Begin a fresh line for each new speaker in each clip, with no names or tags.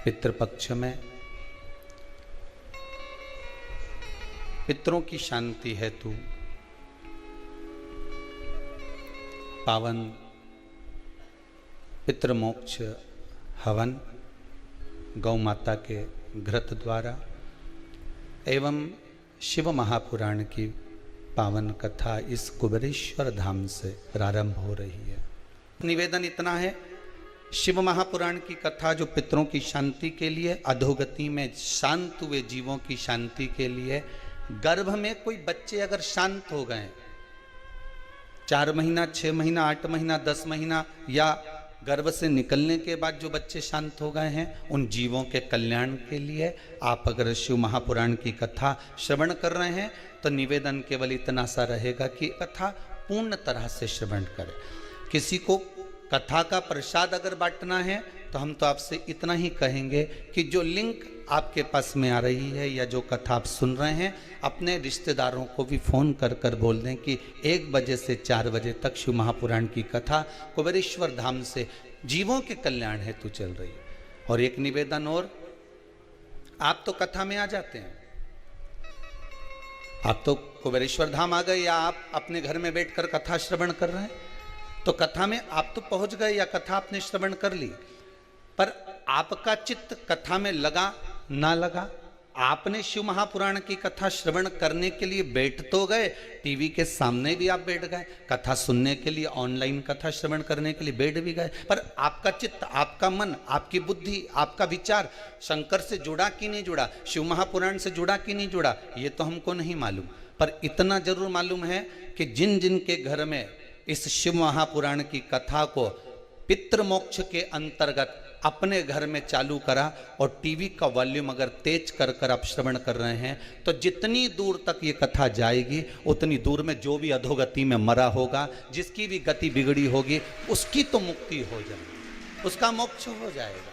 पितृपक्ष में पितरों की शांति हेतु पावन पितृमोक्ष हवन गौ माता के घृत द्वारा एवं शिव महापुराण की पावन कथा इस कुबेरेश्वर धाम से प्रारंभ हो रही है। निवेदन इतना है, शिव महापुराण की कथा जो पितरों की शांति के लिए, अधोगति में शांत हुए जीवों की शांति के लिए, गर्भ में कोई बच्चे अगर शांत हो गए 4 महीना 6 महीना 8 महीना 10 महीना या गर्भ से निकलने के बाद जो बच्चे शांत हो गए हैं, उन जीवों के कल्याण के लिए आप अगर शिव महापुराण की कथा श्रवण कर रहे हैं तो निवेदन केवल इतना सा रहेगा कि कथा पूर्ण तरह से श्रवण करें। किसी को कथा का प्रसाद अगर बांटना है तो हम तो आपसे इतना ही कहेंगे कि जो लिंक आपके पास में आ रही है या जो कथा आप सुन रहे हैं, अपने रिश्तेदारों को भी फ़ोन कर कर बोल दें कि 1 बजे से 4 बजे तक शिव महापुराण की कथा कुबेरेश्वर धाम से जीवों के कल्याण हेतु चल रही है। और एक निवेदन और, आप तो कथा में आ जाते हैं, आप तो कुबेरेश्वर धाम आ गए या आप अपने घर में बैठकर कथा श्रवण कर रहे हैं, तो कथा में आप तो पहुंच गए या कथा आपने श्रवण कर ली, पर आपका चित्त कथा में लगा ना लगा। आपने शिव महापुराण की कथा श्रवण करने के लिए बैठ तो गए, टीवी के सामने भी आप बैठ गए, कथा सुनने के लिए ऑनलाइन कथा श्रवण करने के लिए बैठ भी गए, पर आपका चित्त, आपका मन, आपकी बुद्धि, आपका विचार शंकर से जुड़ा कि नहीं जुड़ा, शिव महापुराण से जुड़ा कि नहीं जुड़ा, ये तो हमको नहीं मालूम। पर इतना जरूर मालूम है कि जिन जिन के घर में इस शिव महापुराण की कथा को पितृमोक्ष के अंतर्गत अपने घर में चालू करा और टीवी का वॉल्यूम अगर तेज कर कर आप श्रवण कर रहे हैं, तो जितनी दूर तक ये कथा जाएगी उतनी दूर में जो भी अधोगति में मरा होगा, जिसकी भी गति बिगड़ी होगी, उसकी तो मुक्ति हो जाएगी, उसका मोक्ष हो जाएगा।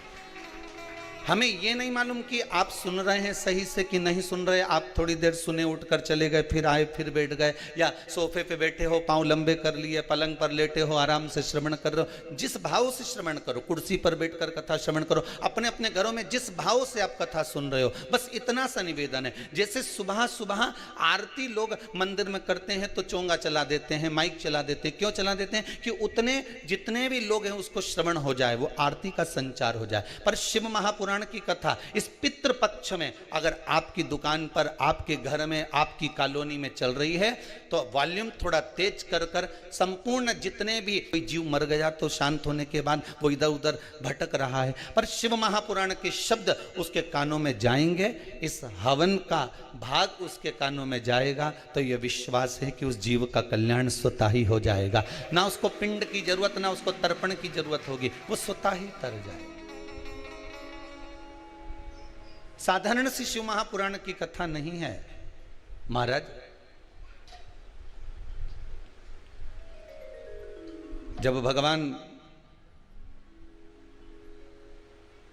हमें ये नहीं मालूम कि आप सुन रहे हैं सही से कि नहीं सुन रहे। आप थोड़ी देर सुने, उठकर चले गए, फिर आए, फिर बैठ गए, या सोफे पे बैठे हो, पांव लंबे कर लिए, पलंग पर लेटे हो, आराम से श्रवण कर रहे हो। जिस भाव से श्रवण करो, कुर्सी पर बैठकर कथा श्रवण करो, अपने अपने घरों में जिस भाव से आप कथा सुन रहे हो, बस इतना सा निवेदन है। जैसे सुबह सुबह आरती लोग मंदिर में करते हैं तो चोंगा चला देते हैं, माइक चला देते हैं। क्यों चला देते हैं? कि उतने जितने भी लोग हैं उसको श्रवण हो जाए, वो आरती का संचार हो जाए। पर शिव महापुराण की कथा इस पितृपक्ष में अगर आपकी दुकान पर, आपके घर में, आपकी कॉलोनी में चल रही है, तो वॉल्यूम थोड़ा तेज कर कर संपूर्ण जितने भी, कोई जीव मर गया तो शांत होने के बाद वो इधर उधर भटक रहा है, पर शिव महापुराण के शब्द उसके कानों में जाएंगे, इस हवन का भाग उसके कानों में जाएगा, तो यह विश्वास है कि उस जीव का कल्याण स्वतः ही हो जाएगा। ना उसको पिंड की जरूरत, ना उसको तर्पण की जरूरत होगी, वो स्वतः ही तर जाएगा। साधारण सी शिव महापुराण की कथा नहीं है महाराज। जब भगवान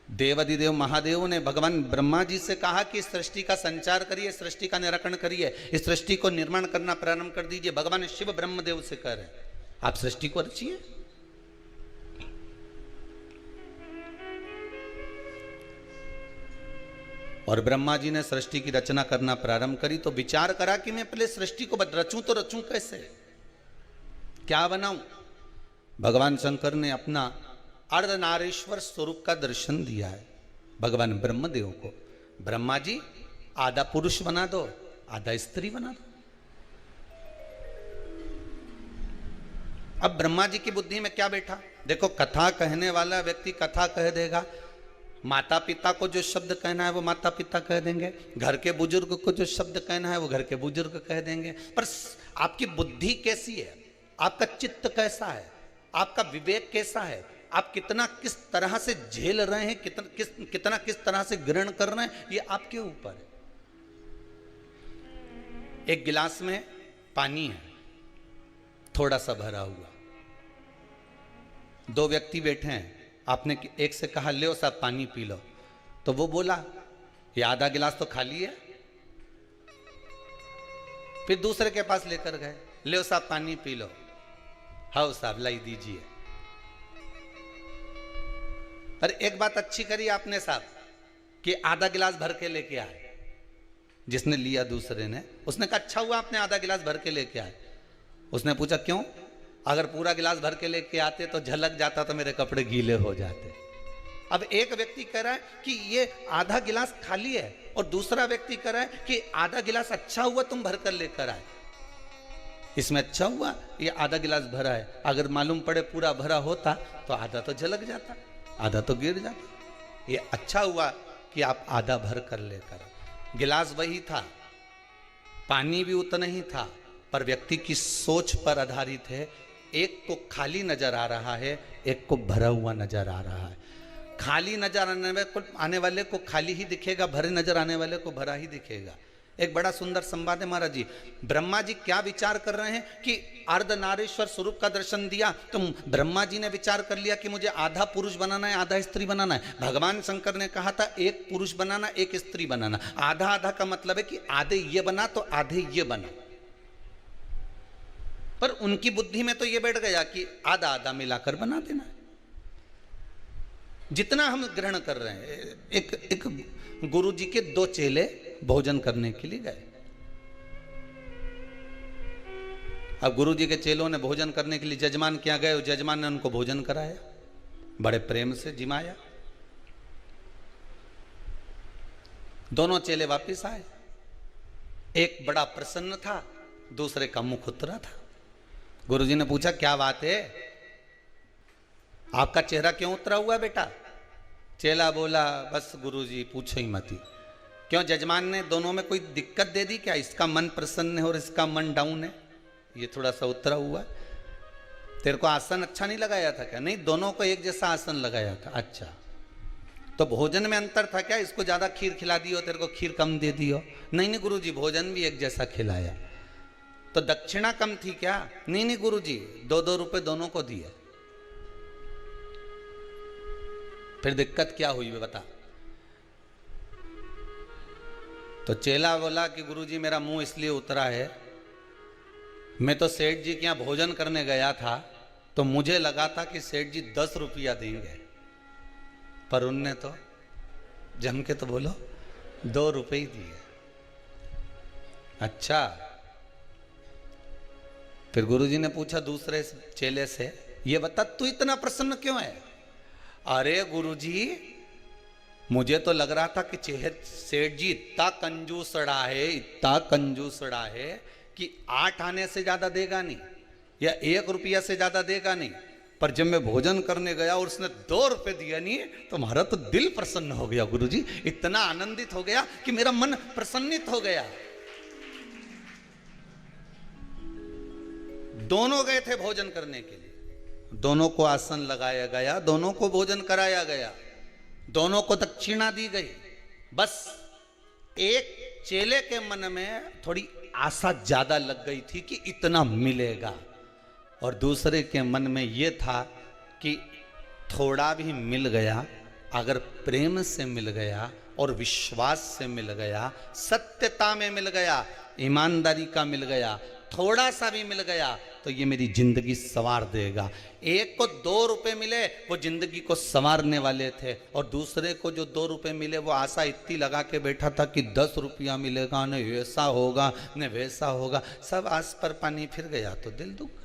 देवाधिदेव महादेव ने भगवान ब्रह्मा जी से कहा कि सृष्टि का संचार करिए, सृष्टि का निराकरण करिए, इस सृष्टि को निर्माण करना प्रारंभ कर दीजिए, भगवान शिव ब्रह्मदेव से कह रहे हैं आप सृष्टि को रचिए। और ब्रह्मा जी ने सृष्टि की रचना करना प्रारंभ करी तो विचार करा कि मैं पहले सृष्टि को रचूं तो रचूं कैसे, क्या बनाऊं। भगवान शंकर ने अपना अर्धनारीश्वर स्वरूप का दर्शन दिया है भगवान ब्रह्मदेव को। ब्रह्मा जी आधा पुरुष बना दो, आधा स्त्री बना दो। अब ब्रह्मा जी की बुद्धि में क्या बैठा? देखो, कथा कहने वाला व्यक्ति कथा कह देगा, माता पिता को जो शब्द कहना है वो माता पिता कह देंगे, घर के बुजुर्ग को जो शब्द कहना है वो घर के बुजुर्ग कह देंगे। पर आपकी बुद्धि कैसी है, आपका चित्त कैसा है, आपका विवेक कैसा है, आप कितना किस तरह से झेल रहे हैं, कितना किस तरह से ग्रहण कर रहे हैं, ये आपके ऊपर है। एक गिलास में पानी है, थोड़ा सा भरा हुआ, 2 व्यक्ति बैठे हैं, आपने एक से कहा ले साहब पानी पी लो, तो वो बोला ये आधा गिलास तो खाली है। फिर दूसरे के पास लेकर गए, ले साहब पानी पी लो, हाँ साहब लाई दीजिए। पर एक बात अच्छी करी आपने साहब, कि आधा गिलास भर के लेके आए। जिसने लिया दूसरे ने, उसने कहा अच्छा हुआ आपने आधा गिलास भर के लेके आए। उसने पूछा क्यों? अगर पूरा गिलास भर के लेके आते तो झलक जाता तो मेरे कपड़े गीले हो जाते। अब एक व्यक्ति कह रहा है कि ये आधा गिलास खाली है और दूसरा व्यक्ति कह रहा है कि आधा गिलास अच्छा हुआ तुम भर कर लेकर आए। इसमें अच्छा हुआ ये आधा गिलास भरा है, अगर मालूम पड़े पूरा भरा होता तो आधा तो झलक जाता, आधा तो गिर जाता। ये अच्छा हुआ कि आप आधा भर कर लेकर। गिलास वही था, पानी भी उतना ही था, पर व्यक्ति की सोच पर आधारित है। एक को खाली नजर आ रहा है, एक को भरा हुआ नजर आ रहा है। खाली नजर आने वाले को खाली ही दिखेगा, भरे नजर आने वाले को भरा ही दिखेगा। एक बड़ा सुंदर संवाद है महाराज जी। ब्रह्मा जी क्या विचार कर रहे हैं कि अर्धनारीश्वर स्वरूप का दर्शन दिया तो ब्रह्मा जी ने विचार कर लिया कि मुझे आधा पुरुष बनाना है आधा स्त्री बनाना है। भगवान शंकर ने कहा था एक पुरुष बनाना एक स्त्री बनाना। आधा आधा का मतलब है कि आधे ये बना तो आधे ये बना। पर उनकी बुद्धि में तो ये बैठ गया कि आधा आधा मिलाकर बना देना है। जितना हम ग्रहण कर रहे हैं, एक गुरु जी के 2 चेले भोजन करने के लिए गए। अब गुरु जी के चेलों ने भोजन करने के लिए जजमान क्या गए, जजमान ने उनको भोजन कराया, बड़े प्रेम से जिमाया। दोनों चेले वापस आए, एक बड़ा प्रसन्न था, दूसरे का मुख उतरा था। गुरु जी ने पूछा क्या बात है, आपका चेहरा क्यों उतरा हुआ बेटा? चेला बोला बस गुरुजी पूछो ही मत। क्यों जजमान ने दोनों में कोई दिक्कत दे दी क्या? इसका मन प्रसन्न है और इसका मन डाउन है, ये थोड़ा सा उतरा हुआ। तेरे को आसन अच्छा नहीं लगाया था क्या? नहीं, दोनों को एक जैसा आसन लगाया था। अच्छा, तो भोजन में अंतर था क्या? इसको ज्यादा खीर खिला दियो, तेरे को खीर कम दे दियो। नहीं नहीं गुरुजी, भोजन भी एक जैसा खिलाया। तो दक्षिणा कम थी क्या? नहीं नहीं गुरुजी, 2-2 रुपए दोनों को दिए। फिर दिक्कत क्या हुई बता? तो चेला बोला कि गुरुजी मेरा मुंह इसलिए उतरा है, मैं तो सेठ जी के यहाँ भोजन करने गया था तो मुझे लगा था कि सेठ जी 10 रुपया देंगे, पर उनने तो जम के तो बोलो 2 रुपए ही दिए। अच्छा, फिर गुरुजी ने पूछा दूसरे चेले से, ये बता तू इतना प्रसन्न क्यों है? अरे गुरुजी, मुझे तो लग रहा था कि सेठ जी इतना कंजूसड़ा है, इतना कंजूसड़ा है कि 8 आने से ज्यादा देगा नहीं या 1 रुपया से ज्यादा देगा नहीं। पर जब मैं भोजन करने गया और उसने 2 रुपए दिया नहीं तो हमारा तो दिल प्रसन्न हो गया गुरुजी, इतना आनंदित हो गया कि मेरा मन प्रसन्नित हो गया। दोनों गए थे भोजन करने के लिए, दोनों को आसन लगाया गया, दोनों को भोजन कराया गया, दोनों को दक्षिणा दी गई। बस एक चेले के मन में थोड़ी आशा ज्यादा लग गई थी कि इतना मिलेगा, और दूसरे के मन में यह था कि थोड़ा भी मिल गया, अगर प्रेम से मिल गया और विश्वास से मिल गया, सत्यता में मिल गया, ईमानदारी का मिल गया, थोड़ा सा भी मिल गया तो ये मेरी जिंदगी संवार देगा। एक को 2 रुपए मिले वो जिंदगी को संवारने वाले थे, और दूसरे को जो 2 रुपए मिले वो आशा इतनी लगा के बैठा था कि 10 रुपया मिलेगा, न ऐसा होगा न वैसा होगा। सब आस पर पानी फिर गया तो दिल दुख गया।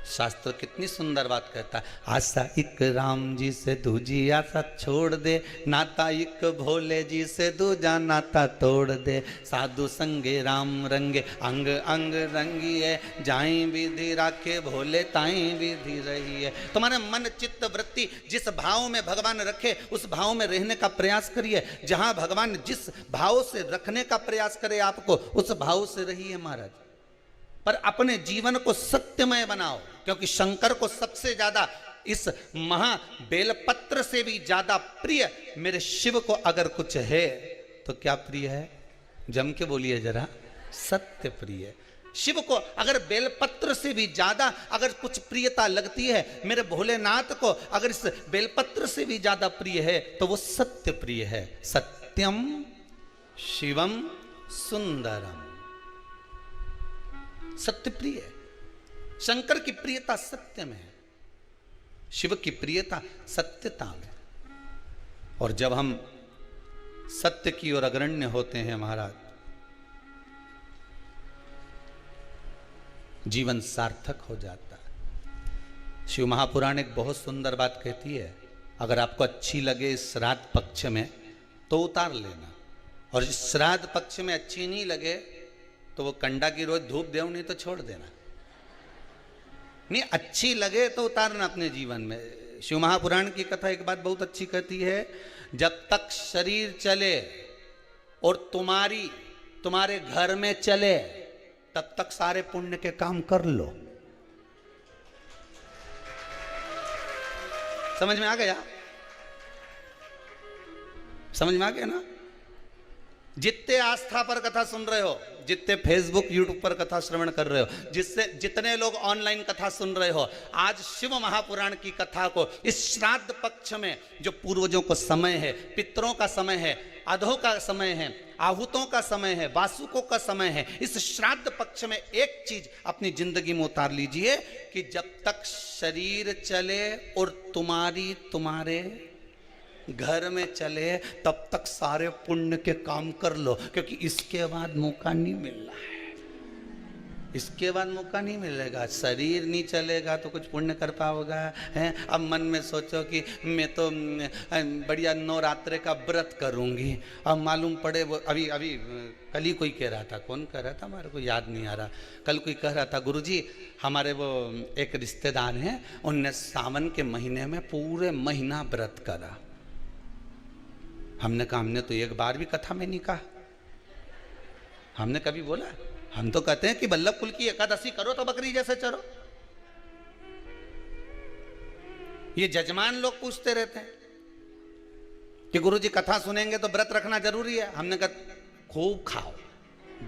शास्त्र कितनी सुंदर बात कहता है, आशा एक राम जी से दूजी आशा छोड़ दे, नाता एक भोले जी से दूजा नाता तोड़ दे, साधु संगे राम रंगे अंग अंग रंगिए, जाई विधि राखे भोले ताई विधि रही है। तुम्हारे मन चित्त वृत्ति जिस भाव में भगवान रखे उस भाव में रहने का प्रयास करिए। जहां भगवान जिस भाव से रखने का प्रयास करे आपको, उस भाव से रहिए महाराज। पर अपने जीवन को सत्यमय बनाओ, क्योंकि शंकर को सबसे ज्यादा इस महा बेलपत्र से भी ज्यादा प्रिय मेरे शिव को अगर कुछ है तो क्या प्रिय है? जम के बोलिए जरा, सत्य प्रिय। शिव को अगर बेलपत्र से भी ज्यादा अगर कुछ प्रियता लगती है, मेरे भोलेनाथ को अगर इस बेलपत्र से भी ज्यादा प्रिय है तो वो सत्य प्रिय है। सत्यम शिवम सुंदरम, सत्य प्रिय। शंकर की प्रियता सत्य में है। शिव की प्रियता सत्यता में। और जब हम सत्य की ओर अग्रण्य होते हैं महाराज, जीवन सार्थक हो जाता है। शिव महापुराण एक बहुत सुंदर बात कहती है, अगर आपको अच्छी लगे इस श्राद्ध पक्ष में तो उतार लेना, और इस श्राद्ध पक्ष में अच्छी नहीं लगे तो वो कंडा की रोज धूप देव, नहीं तो छोड़ देना। नहीं, अच्छी लगे तो उतारना अपने जीवन में। शिव महापुराण की कथा एक बात बहुत अच्छी कहती है, जब तक शरीर चले और तुम्हारे घर में चले तब तक सारे पुण्य के काम कर लो। समझ में आ गया? समझ में आ गया ना? जितने आस्था पर कथा सुन रहे हो, जितने फेसबुक यूट्यूब पर कथा श्रवण कर रहे हो, जितने लोग ऑनलाइन कथा सुन रहे हो, आज शिव महापुराण की कथा को इस श्राद्ध पक्ष में, जो पूर्वजों को समय है, पितरों का समय है, अधों का समय है, आहूतों का समय है, वासुकों का समय है, इस श्राद्ध पक्ष में एक चीज अपनी जिंदगी में उतार लीजिए कि जब तक शरीर चले और तुम्हारे घर में चले तब तक सारे पुण्य के काम कर लो, क्योंकि इसके बाद मौका नहीं मिल रहा है। इसके बाद मौका नहीं मिलेगा। शरीर नहीं चलेगा तो कुछ पुण्य कर पाओगा हैं? अब मन में सोचो कि मैं तो बढ़िया नवरात्रे का व्रत करूंगी, अब मालूम पड़े वो अभी कल ही कोई कह रहा था, कौन कह रहा था हमारे को याद नहीं आ रहा, कल कोई कह रहा था गुरुजी हमारे वो एक रिश्तेदार हैं, उनने सावन के महीने में पूरे महीना व्रत करा। हमने कहा हमने तो एक बार भी कथा में नहीं कहा, हमने कभी बोला? हम तो कहते हैं कि बल्लभ कुल की एकादशी करो तो बकरी जैसे चरो। ये जजमान लोग पूछते रहते हैं कि गुरुजी कथा सुनेंगे तो व्रत रखना जरूरी है। हमने कहा खूब खाओ,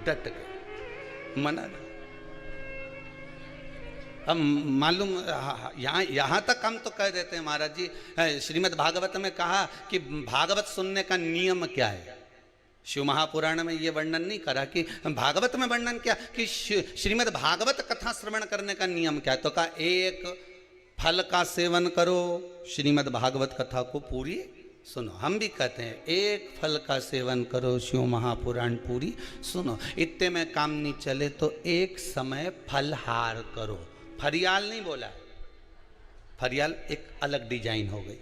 डट के, मना नहीं। अब मालूम यहाँ तक हम तो कह देते हैं महाराज जी, श्रीमद् भागवत में कहा कि भागवत सुनने का नियम क्या है। शिव महापुराण में ये वर्णन नहीं करा कि भागवत में वर्णन क्या कि श्रीमद् भागवत कथा श्रवण करने का नियम क्या है। तो कहा एक फल का सेवन करो, श्रीमद् भागवत कथा को पूरी सुनो। हम भी कहते हैं एक फल का सेवन करो, शिव महापुराण पूरी सुनो। इतने में काम नहीं चले तो एक समय फलहार करो। फरियाल नहीं बोला, फरियाल एक अलग डिजाइन हो गई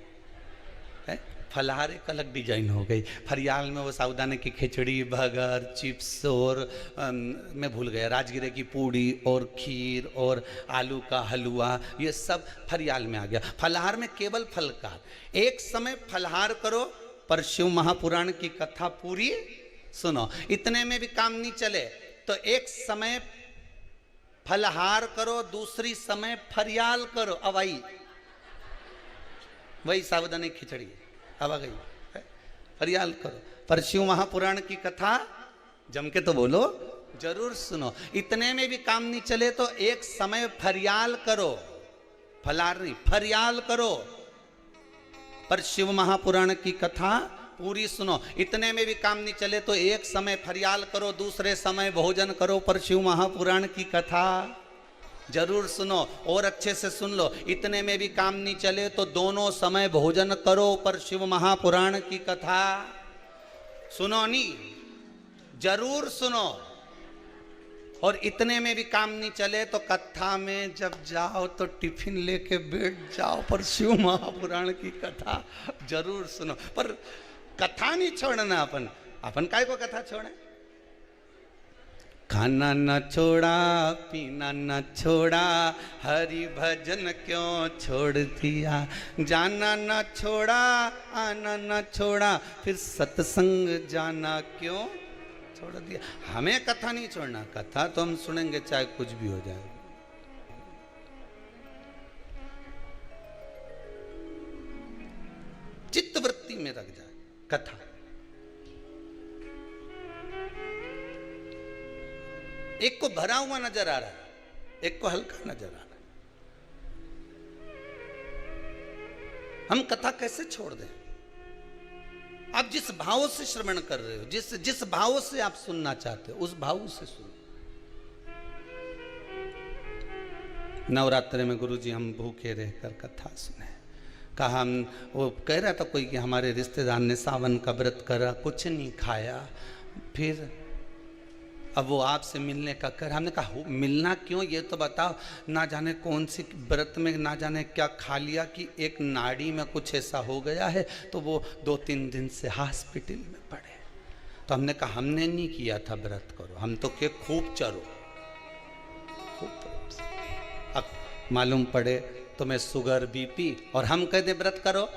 है, फलहार एक अलग डिजाइन हो गई। फरियाल में वो साबूदाने की खिचड़ी, बर्गर, चिप्स और मैं भूल गया, राजगिरे की पूड़ी और खीर और आलू का हलवा, ये सब फरियाल में आ गया। फलहार में केवल फल का एक समय फलहार करो, पर शिव महापुराण की कथा पूरी सुनो। इतने में भी काम नहीं चले तो एक समय फलहार करो, दूसरी समय फरियाल करो। अब आई वही साबूदाने की खिचड़ी, अब आ गई फरियाल करो, पर शिव महापुराण की कथा जम के तो बोलो, जरूर सुनो। इतने में भी काम नहीं चले तो एक समय फरियाल करो, फलार नहीं, फरियाल करो, पर शिव महापुराण की कथा पूरी सुनो। इतने में भी काम नहीं चले तो एक समय फरियाल करो, दूसरे समय भोजन करो, पर शिव महापुराण की कथा जरूर सुनो। और अच्छे से सुन लो, इतने में भी काम नहीं चले तो दोनों समय भोजन करो, पर शिव महापुराण की कथा सुनो नहीं, जरूर सुनो। और इतने में भी काम नहीं चले तो कथा में जब जाओ तो टिफिन लेके बैठ जाओ, पर शिव महापुराण की कथा जरूर सुनो। पर कथा नहीं छोड़ना, अपन काय को कथा छोड़े। खाना न छोड़ा, पीना न छोड़ा, हरि भजन क्यों छोड़ दिया, जाना न छोड़ा, आना न छोड़ा, फिर सत्संग जाना क्यों छोड़ दिया। हमें कथा नहीं छोड़ना, कथा तो हम सुनेंगे चाहे कुछ भी हो जाए। चित्त वृत्ति में रख जाए कथा। एक को भरा हुआ नजर आ रहा है, एक को हल्का नजर आ रहा है। हम कथा कैसे छोड़ दें? आप जिस भाव से श्रवण कर रहे हो, जिस भाव से आप सुनना चाहते हो, उस भाव से सुनो। नवरात्रि में गुरुजी हम भूखे रहकर कथा सुने। कहा हम, वो कह रहा था कोई कि हमारे रिश्तेदार ने सावन का व्रत करा, कुछ नहीं खाया, फिर अब वो आपसे मिलने का कर। हमने कहा मिलना क्यों, ये तो बताओ। ना जाने कौन सी व्रत में ना जाने क्या खा लिया कि एक नाड़ी में कुछ ऐसा हो गया है, तो वो 2-3 दिन से हॉस्पिटल में पड़े। तो हमने कहा हमने नहीं किया था व्रत करो, हम तो के खूब चरो, खूब। अब मालूम पड़े तुम्हें शुगर बीपी और हम कह दे व्रत करो।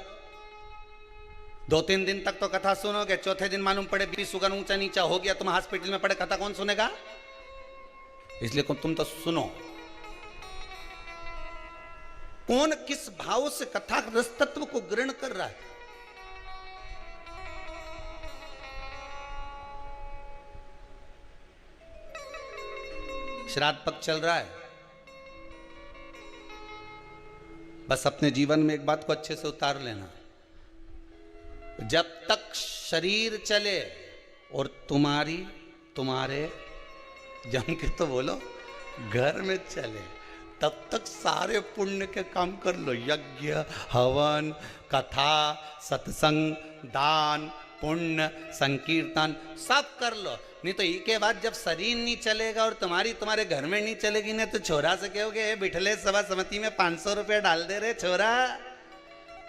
2-3 दिन तक तो कथा सुनोगे, चौथे दिन मालूम पड़े बीपी शुगर ऊंचा नीचा हो गया, तुम हॉस्पिटल में पड़े, कथा कौन सुनेगा? इसलिए तुम तो सुनो। कौन किस भाव से कथा रस तत्व को ग्रहण कर रहा है। श्राद्ध पक्ष चल रहा है, बस अपने जीवन में एक बात को अच्छे से उतार लेना, जब तक शरीर चले और तुम्हारे जम के तो बोलो घर में चले, तब तक सारे पुण्य के काम कर लो। यज्ञ, हवन, कथा, सत्संग, दान, पुण्य, संकीर्तन सब कर लो। नहीं तो इसके बाद जब शरीर नहीं चलेगा और तुम्हारे घर में नहीं चलेगी ना, तो छोरा से कहोगे बिठले सभा समिति में 500 रुपये डाल दे रे छोरा,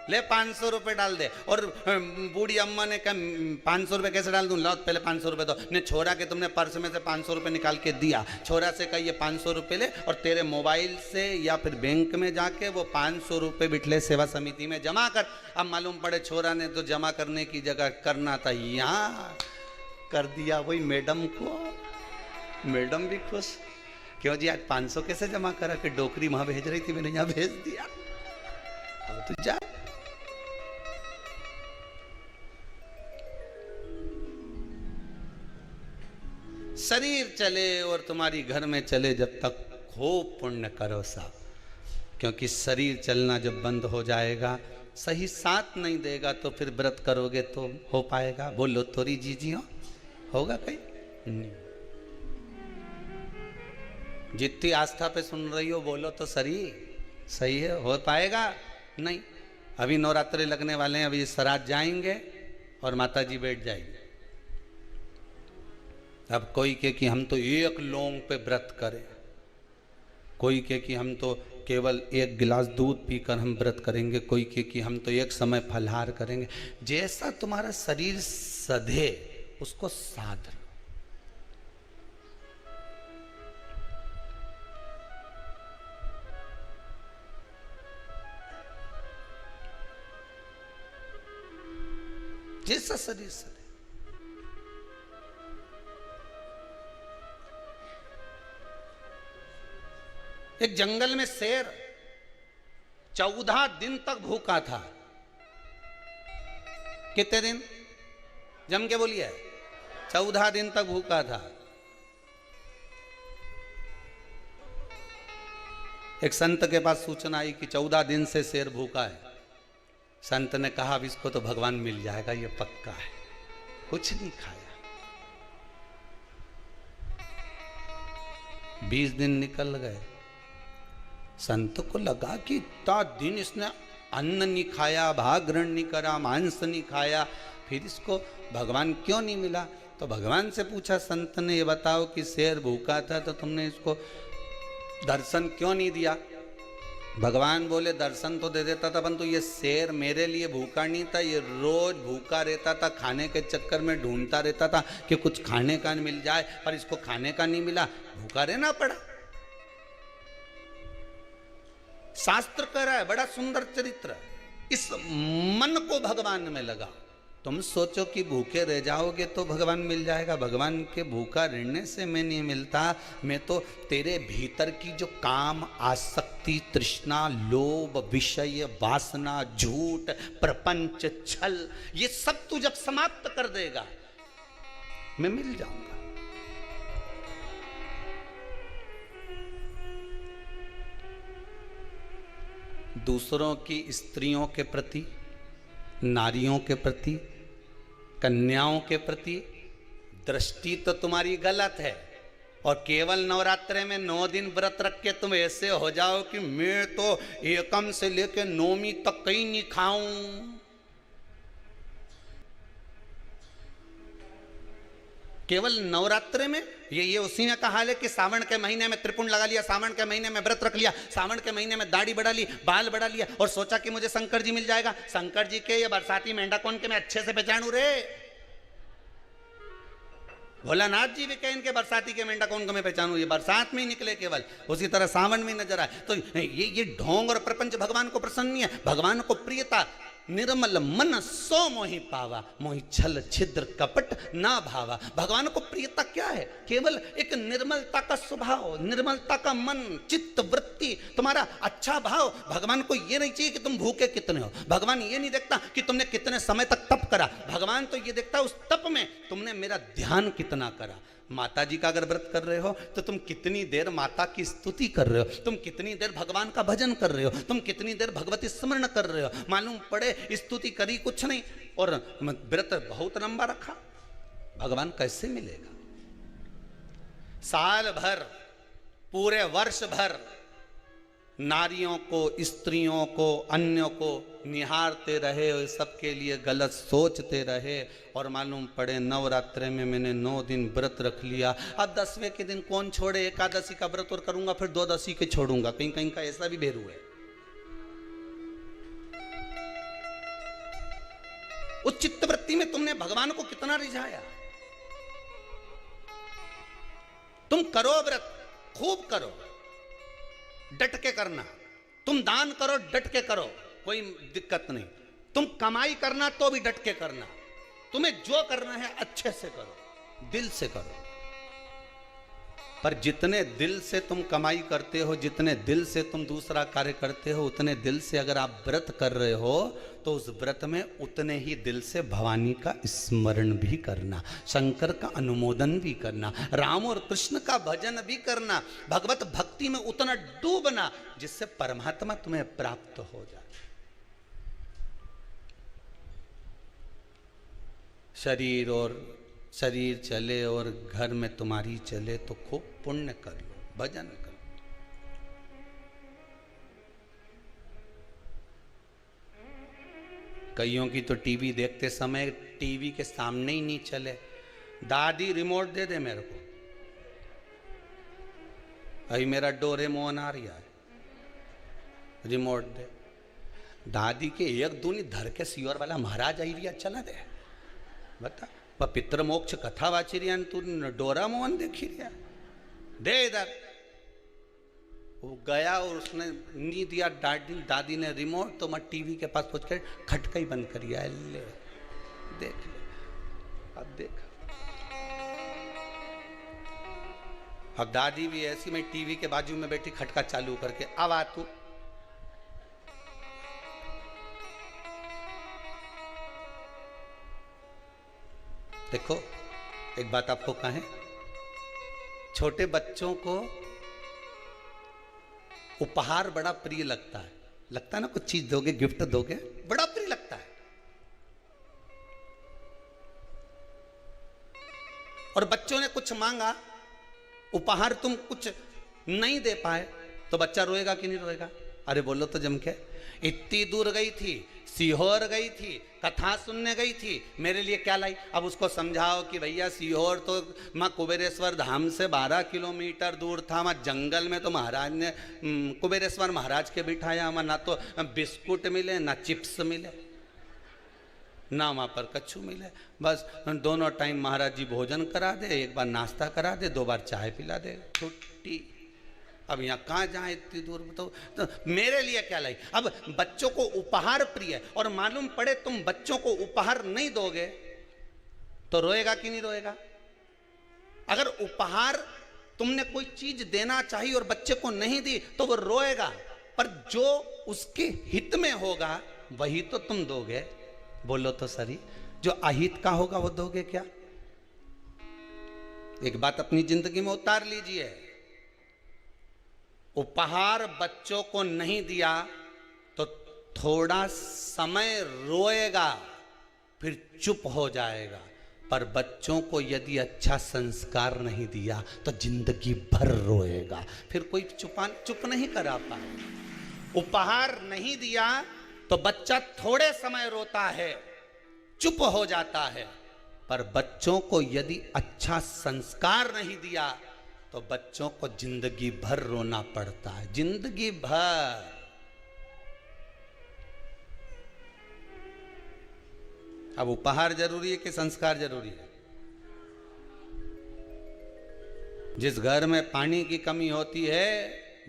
ले 500 रुपये डाल दे। और बूढ़ी अम्मा ने कहा 500 रुपये कैसे डाल दूं, लो पहले 500 रुपये दो। ने छोरा के तुमने पर्स में से 500 रुपये निकाल के दिया, छोरा से कहा ये 500 रुपये ले और तेरे मोबाइल से या फिर बैंक में जाके वो 500 रुपये बिठले सेवा समिति में जमा कर। अब मालूम पड़े छोरा ने तो जमा करने की जगह करना था यहाँ कर दिया वही मैडम को। मैडम भी खुश, क्यों जी आज 500 कैसे जमा करा कि डोकरी वहां भेज रही थी, मैंने यहाँ भेज दिया, अब तू जा। शरीर चले और तुम्हारी घर में चले, जब तक खूब पुण्य करो साहब, क्योंकि शरीर चलना जब बंद हो जाएगा, सही साथ नहीं देगा, तो फिर व्रत करोगे तो हो पाएगा? बोलो तोरी जीजियो, होगा कहीं नहीं। जितनी आस्था पे सुन रही हो बोलो तो सही है, हो पाएगा नहीं। अभी नवरात्रि लगने वाले हैं, अभी श्राद्ध जाएंगे और माता जी बैठ जाएंगे। अब कोई कहे कि हम तो एक लौंग पे व्रत करें, कोई कहे कि हम तो केवल 1 गिलास दूध पीकर हम व्रत करेंगे, कोई कहे कि हम तो एक समय फलहार करेंगे। जैसा तुम्हारा शरीर सधे उसको साध लो। जैसा शरीर सधे। एक जंगल में शेर 14 दिन तक भूखा था। कितने दिन? जम के बोलिए। 14 दिन तक भूखा था। एक संत के पास सूचना आई कि 14 दिन से शेर भूखा है। संत ने कहा अब इसको तो भगवान मिल जाएगा, ये पक्का है। कुछ नहीं खाया। 20 दिन निकल गए। संत को लगा कि इतना दिन इसने अन्न नहीं खाया, भाग ग्रहण नहीं करा, मांस नहीं खाया, फिर इसको भगवान क्यों नहीं मिला? तो भगवान से पूछा संत ने, ये बताओ कि शेर भूखा था तो तुमने इसको दर्शन क्यों नहीं दिया? भगवान बोले दर्शन तो दे देता था, परंतु ये शेर मेरे लिए भूखा नहीं था, ये रोज भूखा रहता था, खाने के चक्कर में ढूंढता रहता था कि कुछ खाने का मिल जाए, पर इसको खाने का नहीं मिला, भूखा रहना पड़ा। शास्त्र कह रहा है, बड़ा सुंदर चरित्र। इस मन को भगवान में लगा। तुम सोचो कि भूखे रह जाओगे तो भगवान मिल जाएगा। भगवान के भूखा रहने से मैं नहीं मिलता, मैं तो तेरे भीतर की जो काम, आसक्ति, तृष्णा, लोभ, विषय, वासना, झूठ, प्रपंच, छल, ये सब तू जब समाप्त कर देगा मैं मिल जाऊंगा। दूसरों की स्त्रियों के प्रति, नारियों के प्रति, कन्याओं के प्रति दृष्टि तो तुम्हारी गलत है और केवल नवरात्रे में 9 दिन व्रत रख के तुम ऐसे हो जाओ कि मैं तो एकम से लेके नौमी तक कहीं नहीं खाऊं। केवल नवरात्रे में ये उसी में का हाल है कि सावन के महीने में त्रिपुंड लगा लिया, सावन के महीने में व्रत रख लिया, सावन के महीने में दाढ़ी बढ़ा ली, बाल बढ़ा लिया और सोचा कि मुझे शंकर जी मिल जाएगा। शंकर जी के ये बरसाती मेंढा कौन के मैं अच्छे से पहचानू रे। भोलानाथ जी भी कहें इनके बरसाती के मेंढा कौन को मैं पहचानू, ये बरसात में ही निकले केवल, उसी तरह सावन में नजर आए। तो ये ढोंग और प्रपंच भगवान को प्रसन्न नहीं है। भगवान को प्रियता निर्मल मन सो मोहि पावा, मोहि छल छिद्र कपट ना भावा। भगवान को प्रियता क्या है? केवल एक निर्मलता का स्वभाव, निर्मलता का मन, चित्त, वृत्ति, तुम्हारा अच्छा भाव। भगवान को ये नहीं चाहिए कि तुम भूखे कितने हो, भगवान ये नहीं देखता कि तुमने कितने समय तक तप करा, भगवान तो ये देखता उस तप में तुमने मेरा ध्यान कितना करा। माता जी का अगर व्रत कर रहे हो तो तुम कितनी देर माता की स्तुति कर रहे हो, तुम कितनी देर भगवान का भजन कर रहे हो, तुम कितनी देर भगवती स्मरण कर रहे हो। मालूम पड़े स्तुति करी कुछ नहीं और व्रत बहुत लंबा रखा, भगवान कैसे मिलेगा? साल भर, पूरे वर्ष भर नारियों को, स्त्रियों को, अन्यों को निहारते रहे, सबके लिए गलत सोचते रहे और मालूम पड़े नवरात्रे में मैंने 9 दिन व्रत रख लिया। अब 10वें के दिन कौन छोड़े, एकादशी का व्रत और करूंगा फिर 12 के छोड़ूंगा, कहीं कहीं का ऐसा भी भेरू है। उस चित्तवृत्ति में तुमने भगवान को कितना रिझाया। तुम करो व्रत, खूब करो, डट के करना। तुम दान करो, डट के करो, कोई दिक्कत नहीं। तुम कमाई करना तो भी डट के करना। तुम्हें जो करना है अच्छे से करो, दिल से करो। पर जितने दिल से तुम कमाई करते हो, जितने दिल से तुम दूसरा कार्य करते हो, उतने दिल से अगर आप व्रत कर रहे हो तो उस व्रत में उतने ही दिल से भवानी का स्मरण भी करना, शंकर का अनुमोदन भी करना, राम और कृष्ण का भजन भी करना, भगवत भक्ति में उतना डूबना जिससे परमात्मा तुम्हें प्राप्त हो जाए। शरीर चले और घर में तुम्हारी चले तो खूब पुण्य कर लो, भजन कर लो। कईयों की तो टीवी देखते समय टीवी के सामने ही नहीं चले। दादी रिमोट दे दे मेरे को, अभी मेरा डोरेमोन आ रहा है, रिमोट दे। दादी के एक दूनी धर के सियोर वाला महाराज आई रिया चला दे, बता पितृ मोक्ष कथा वाची रिया तू डोरा मोहन देखी रिया, दे इधर। वो गया और उसने नहीं दिया, दादी ने रिमोट तो मैं टीवी के पास पहुंच कर खटका ही बंद कर दिया। ले देख ले, अब देख। अब दादी भी ऐसी, मैं टीवी के बाजू में बैठी खटका चालू करके, अब आ तू। देखो एक बात आपको कहें, छोटे बच्चों को उपहार बड़ा प्रिय लगता है ना, कुछ चीज दोगे, गिफ्ट दोगे, बड़ा प्रिय लगता है। और बच्चों ने कुछ मांगा, उपहार तुम कुछ नहीं दे पाए तो बच्चा रोएगा कि नहीं रोएगा? अरे बोलो तो जम के। इतनी दूर गई थी, सीहोर गई थी, कथा सुनने गई थी, मेरे लिए क्या लाई? अब उसको समझाओ कि भैया सीहोर तो माँ कुबेरेश्वर धाम से 12 किलोमीटर दूर था, वहाँ जंगल में तो महाराज ने कुबेरेश्वर महाराज के बिठाया, वहाँ ना तो बिस्कुट मिले, ना चिप्स मिले, ना वहाँ पर कच्छू मिले। बस दोनों टाइम महाराज जी भोजन करा दे, एक बार नाश्ता करा दे, 2 बार चाय पिला दे, छुट्टी। अब यहाँ कहाँ जाए इतनी दूर, बताओ। तो मेरे लिए क्या लाई? अब बच्चों को उपहार प्रिय, और मालूम पड़े तुम बच्चों को उपहार नहीं दोगे तो रोएगा कि नहीं रोएगा? अगर उपहार तुमने कोई चीज देना चाहिए और बच्चे को नहीं दी तो वो रोएगा, पर जो उसके हित में होगा वही तो तुम दोगे। बोलो तो सही, जो अहित का होगा वो दोगे क्या? एक बात अपनी जिंदगी में उतार लीजिए, उपहार बच्चों को नहीं दिया तो थोड़ा समय रोएगा, फिर चुप हो जाएगा, पर बच्चों को यदि अच्छा संस्कार नहीं दिया तो जिंदगी भर रोएगा। फिर कोई चुप नहीं करा पाए। उपहार नहीं दिया तो बच्चा थोड़े समय रोता है, चुप हो जाता है, पर बच्चों को यदि अच्छा संस्कार नहीं दिया तो बच्चों को जिंदगी भर रोना पड़ता है, जिंदगी भर। अब उपहार जरूरी है कि संस्कार जरूरी है? जिस घर में पानी की कमी होती है,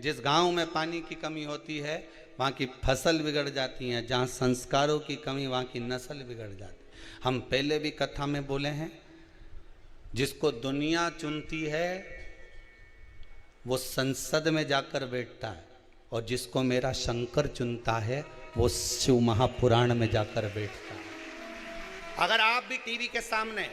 जिस गांव में पानी की कमी होती है, वहां की फसल बिगड़ जाती है। जहां संस्कारों की कमी, वहां की नस्ल बिगड़ जाती है। हम पहले भी कथा में बोले हैं, जिसको दुनिया चुनती है वो संसद में जाकर बैठता है, और जिसको मेरा शंकर चुनता है वो शिव महापुराण में जाकर बैठता है। अगर आप भी टीवी के सामने,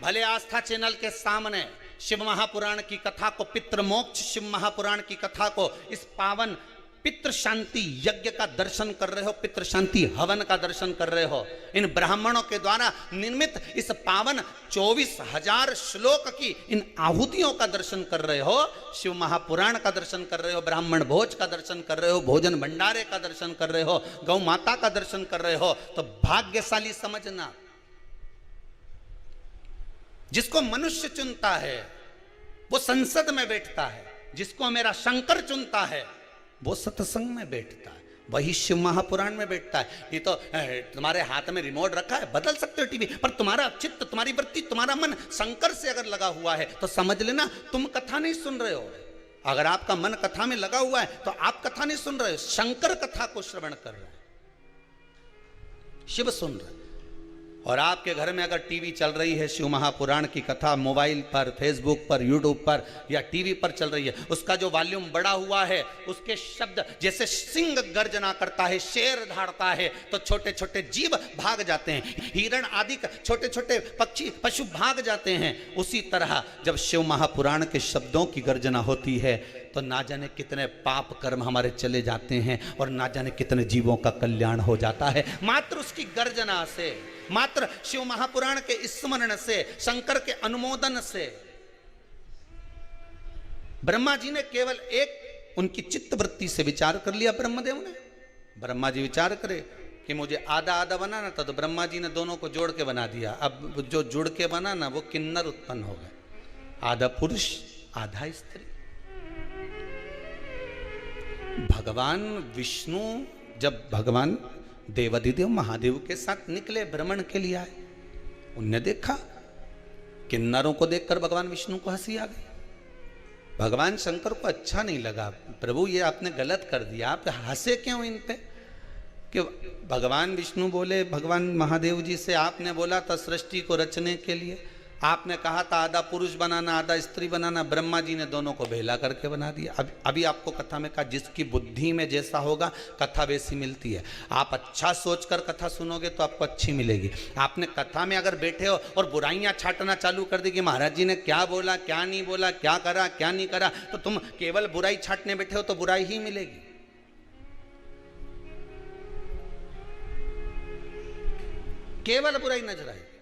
भले आस्था चैनल के सामने शिव महापुराण की कथा को, पितृ मोक्ष शिव महापुराण की कथा को, इस पावन पितृ शांति यज्ञ का दर्शन कर रहे हो, पितृ शांति हवन का दर्शन कर रहे हो, इन ब्राह्मणों के द्वारा निर्मित इस पावन 24,000 श्लोक की इन आहुतियों का दर्शन कर रहे हो, शिव महापुराण का दर्शन कर रहे हो, ब्राह्मण भोज का दर्शन कर रहे हो, भोजन भंडारे का दर्शन कर रहे हो, गौ माता का दर्शन कर रहे हो, तो भाग्यशाली समझना। जिसको मनुष्य चुनता है वो संसद में बैठता है, जिसको मेरा शंकर चुनता है वो सत्संग में बैठता है, वही शिव महापुराण में बैठता है। ये तो तुम्हारे हाथ में रिमोट रखा है, बदल सकते हो टीवी, पर तुम्हारा चित्त, तुम्हारी वृत्ति, तुम्हारा मन शंकर से अगर लगा हुआ है तो समझ लेना तुम कथा नहीं सुन रहे हो। अगर आपका मन कथा में लगा हुआ है तो आप कथा नहीं सुन रहे हो, शंकर कथा को श्रवण कर रहे हैं, शिव सुन रहे हैं। और आपके घर में अगर टीवी चल रही है, शिव महापुराण की कथा मोबाइल पर, फेसबुक पर, यूट्यूब पर या टीवी पर चल रही है, उसका जो वॉल्यूम बड़ा हुआ है, उसके शब्द जैसे सिंह गर्जना करता है, शेर धाड़ता है, तो छोटे छोटे जीव भाग जाते हैं, हिरण आदि छोटे छोटे पक्षी पशु भाग जाते हैं। उसी तरह जब शिव महापुराण के शब्दों की गर्जना होती है तो ना जाने कितने पाप कर्म हमारे चले जाते हैं और ना जाने कितने जीवों का कल्याण हो जाता है मात्र उसकी गर्जना से, मात्र शिव महापुराण के स्मरण से, शंकर के अनुमोदन से। ब्रह्मा जी ने केवल एक उनकी चित्त वृत्ति से विचार कर लिया, ब्रह्मदेव ने। ब्रह्मा जी विचार करे कि मुझे आधा आधा बनाना था, तो ब्रह्मा जी ने दोनों को जोड़ के बना दिया। अब जो जुड़ के बना ना वो किन्नर उत्पन्न हो गए, आधा पुरुष आधा स्त्री। भगवान विष्णु जब भगवान देवाधिदेव महादेव के साथ निकले भ्रमण के लिए आए, उनने देखा किन्नरों को देखकर भगवान विष्णु को हंसी आ गई। भगवान शंकर को अच्छा नहीं लगा, प्रभु ये आपने गलत कर दिया, आप हंसे क्यों इन पे? कि भगवान विष्णु बोले भगवान महादेव जी से, आपने बोला था सृष्टि को रचने के लिए, आपने कहा था आधा पुरुष बनाना आधा स्त्री बनाना, ब्रह्मा जी ने दोनों को भेला करके बना दिया। अभी आपको कथा में कहा जिसकी बुद्धि में जैसा होगा कथा वैसी मिलती है। आप अच्छा सोचकर कथा सुनोगे तो आपको अच्छी मिलेगी। आपने कथा में अगर बैठे हो और बुराइयां छाटना चालू कर दी कि महाराज जी ने क्या बोला, क्या नहीं बोला, क्या करा, क्या नहीं करा, तो तुम केवल बुराई छाटने बैठे हो तो बुराई ही मिलेगी। केवल बुराई नजर आएगी।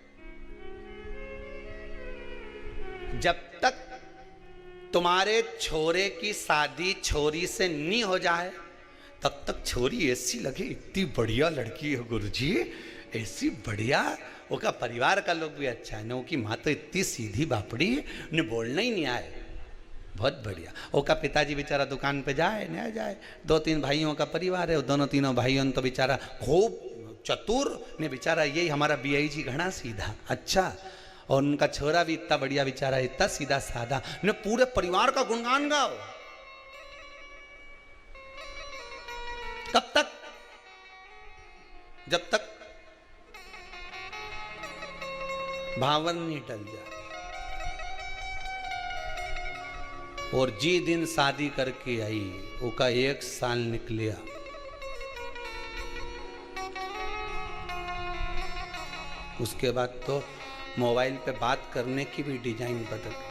जब तक तुम्हारे छोरे की शादी छोरी से नहीं हो जाए तब तक छोरी ऐसी लगे इतनी बढ़िया लड़की है गुरुजी, ऐसी बढ़िया, उसका परिवार का लोग भी अच्छा है, उसकी माँ तो इतनी सीधी बापड़ी, उन्हें बोलना ही नहीं आए, बहुत बढ़िया। उसका पिताजी बेचारा दुकान पे जाए न जाए, 2-3 भाइयों का परिवार है, दोनों तीनों भाइयों तो बेचारा खूब चतुर ने, बेचारा यही हमारा BI जी घना सीधा अच्छा, और उनका छोरा भी इतना बढ़िया बेचारा, इतना सीधा साधा, ने पूरे परिवार का गुणगान गाओ। कब तक? जब तक भावन नहीं टल जाए। और जी दिन शादी करके आई, उसका 1 साल निकलिया, उसके बाद तो मोबाइल पे बात करने की भी डिजाइन बदल गई।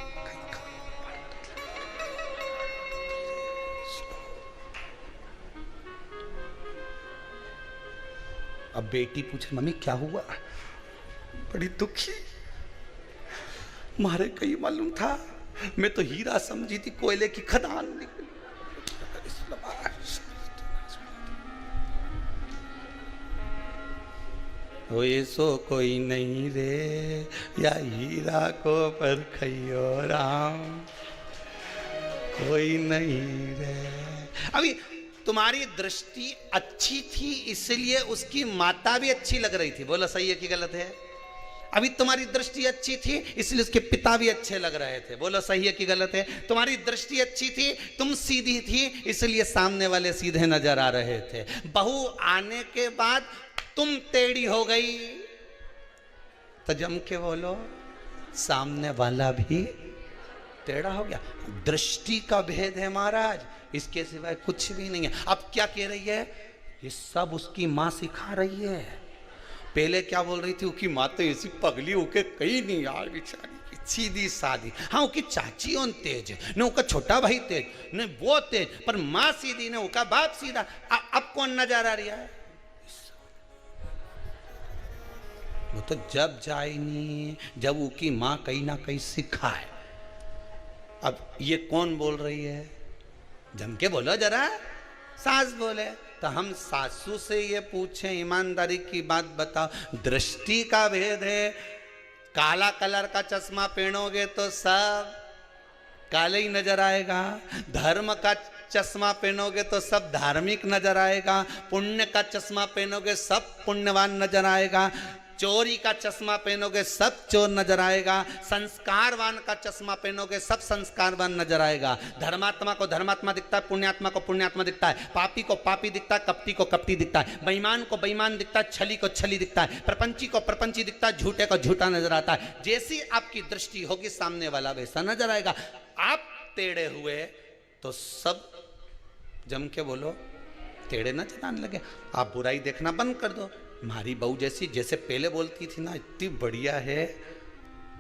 अब बेटी पूछे मम्मी क्या हुआ, बड़ी दुखी, मारे कहीं मालूम था, मैं तो हीरा समझी थी, कोयले की खदान निकली। हो सो कोई नहीं रे, या हीरा को परखइयो राम, कोई नहीं रे। अभी तुम्हारी दृष्टि अच्छी थी इसलिए उसकी माता भी अच्छी लग रही थी। बोलो सही है कि गलत है? अभी तुम्हारी दृष्टि अच्छी थी इसलिए उसके पिता भी अच्छे लग रहे थे। बोलो सही है कि गलत है? तुम्हारी दृष्टि अच्छी थी, तुम सीधी थी इसलिए सामने वाले सीधे नजर आ रहे थे। बहू आने के बाद तुम टेढ़ी हो गई तो जम के बोलो सामने वाला भी टेढ़ा हो गया। दृष्टि का भेद है महाराज, इसके सिवाय कुछ भी नहीं है। अब क्या कह रही है? ये सब उसकी माँ सिखा रही है। पहले क्या बोल रही थी? उसकी माँ तो ऐसी पगली होके कहीं नहीं यार, बेचारी सीधी सादी। हाँ उसकी चाची on तेज, न उसका छोटा भाई तेज, न वो तेज, पर माँ सीधी, न उसका बाप सीधा। अब कौन नजर आ रहा है? वो तो जब जाए नहीं जब उसकी माँ कहीं ना कहीं सिखाए। अब ये कौन बोल रही है? जम के बोलो जरा। सास बोले तो हम सासू से ये पूछें, ईमानदारी की बात बताओ, दृष्टि का भेद है। काला कलर का चश्मा पहनोगे तो सब काले ही नजर आएगा, धर्म का चश्मा पहनोगे तो सब धार्मिक नजर आएगा, पुण्य का चश्मा पहनोगे सब पुण्यवान नजर आएगा, चोरी का चश्मा पहनोगे सब चोर नजर आएगा, संस्कारवान का चश्मा पहनोगे सब संस्कारवान नजर आएगा। धर्मात्मा को धर्मात्मा दिखता है, पुण्यात्मा को पुण्यात्मा दिखता है, पापी को पापी दिखता है, कपटी को कपटी दिखता है, बेईमान को बेईमान दिखता है, छली को छली दिखता है, प्रपंची को प्रपंची दिखता है, झूठे को झूठा नजर आता है। जैसी आपकी दृष्टि होगी सामने वाला वैसा नजर आएगा। आप टेढ़े हुए तो सब जम के बोलो टेढ़े नजर आने लगे। आप बुराई देखना बंद कर दो। हमारी बहू जैसे पहले बोलती थी ना, इतनी बढ़िया है,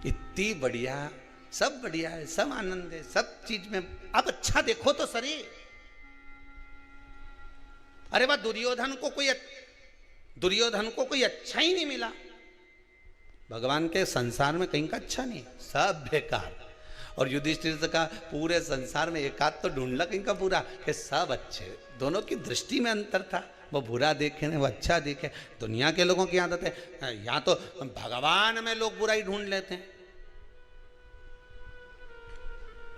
इतनी बढ़िया, सब बढ़िया है, सब आनंद है, सब चीज में। अब अच्छा देखो तो सही। अरे वाह, दुर्योधन को कोई अच्छा ही नहीं मिला। भगवान के संसार में कहीं का अच्छा नहीं, सब बेकार। और युधिष्ठिर से कहा पूरे संसार में एक आध तो ढूंढ ला कहीं का पूरा, कि सब अच्छे। दोनों की दृष्टि में अंतर था, वो बुरा देखे न वो अच्छा देखे। दुनिया के लोगों की आदत है, यहाँ तो भगवान में लोग बुराई ढूंढ लेते हैं।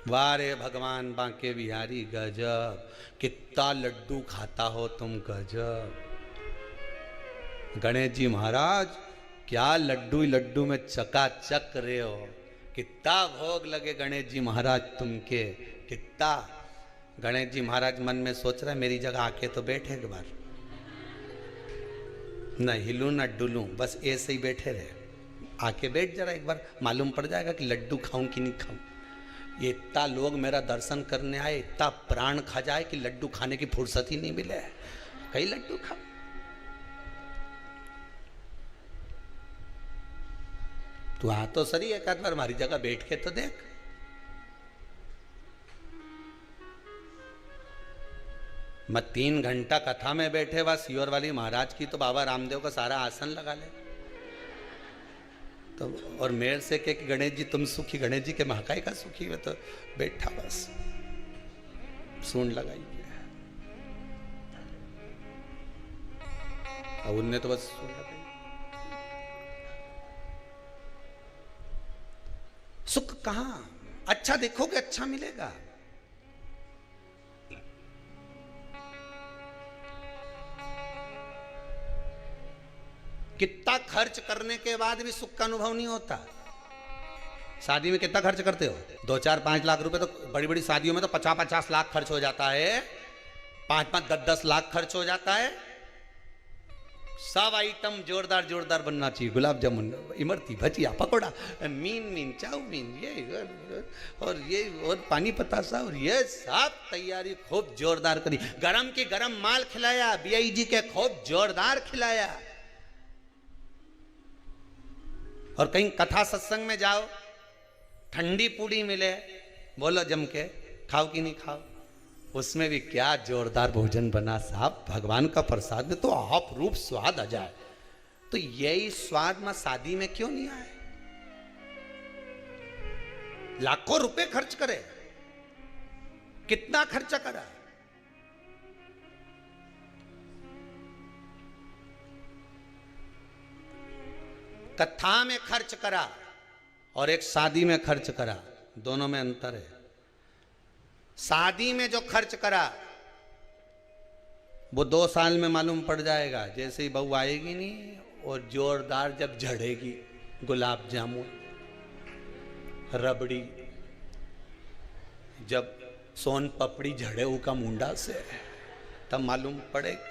वारे भगवान बांके बिहारी गजब, कितना लड्डू खाता हो तुम गजब। गणेश जी महाराज क्या लड्डू में चकाचक रहे हो, कितना भोग लगे गणेश जी महाराज तुमके, कितना। गणेश जी महाराज मन में सोच रहे मेरी जगह आके तो बैठे एक बार, न हिलूं न डुलूं, बस ऐसे ही बैठे रहे। आके बैठ जरा एक बार, मालूम पड़ जाएगा कि लड्डू खाऊं कि नहीं खाऊं। ये इतना लोग मेरा दर्शन करने आए, इतना प्राण खा जाए कि लड्डू खाने की फुर्सत ही नहीं मिले, कई लड्डू खाओ। तू आ तो सही एक आध बार हमारी जगह बैठ के तो देख। मैं 3 घंटा कथा में बैठे हुआ सियोर वाली महाराज की तो बाबा रामदेव का सारा आसन लगा ले तो, और मेरे से कह कि गणेश जी तुम सुखी, गणेश जी के महाकाय का सुखी है, तो बैठा बस सूंड लगाई और उनने तो बस सूंड लगाई। सुख कहां? अच्छा देखोगे अच्छा मिलेगा। कितना खर्च करने के बाद भी सुख का अनुभव नहीं होता। शादी में कितना खर्च करते हो? 2-4-5 लाख रुपए तो बड़ी बड़ी शादियों में तो 50-50 लाख खर्च हो जाता है, 5-5, 10-10 लाख खर्च हो जाता है। सब आइटम जोरदार जोरदार बनना चाहिए, गुलाब जामुन, इमरती, भजिया, पकोड़ा, मीन चाउमीन, ये और पानी पतासा, और ये सब तैयारी खूब जोरदार करी। गरम की गरम माल खिलाया, BIG के खूब जोरदार खिलाया। और कहीं कथा सत्संग में जाओ, ठंडी पूड़ी मिले, बोलो जम के खाओ कि नहीं खाओ, उसमें भी क्या जोरदार भोजन बना साहब। भगवान का प्रसाद में तो आप रूप स्वाद आ जाए। तो यही स्वाद में शादी में क्यों नहीं आए? लाखों रुपए खर्च करे, कितना खर्चा करा। कथा में खर्च करा और एक शादी में खर्च करा, दोनों में अंतर है। शादी में जो खर्च करा वो 2 साल में मालूम पड़ जाएगा, जैसे ही बहू आएगी नहीं और जोरदार जब झड़ेगी, गुलाब जामुन, रबड़ी, जब सोन पपड़ी झड़े का मुंडा से, तब मालूम पड़ेगा।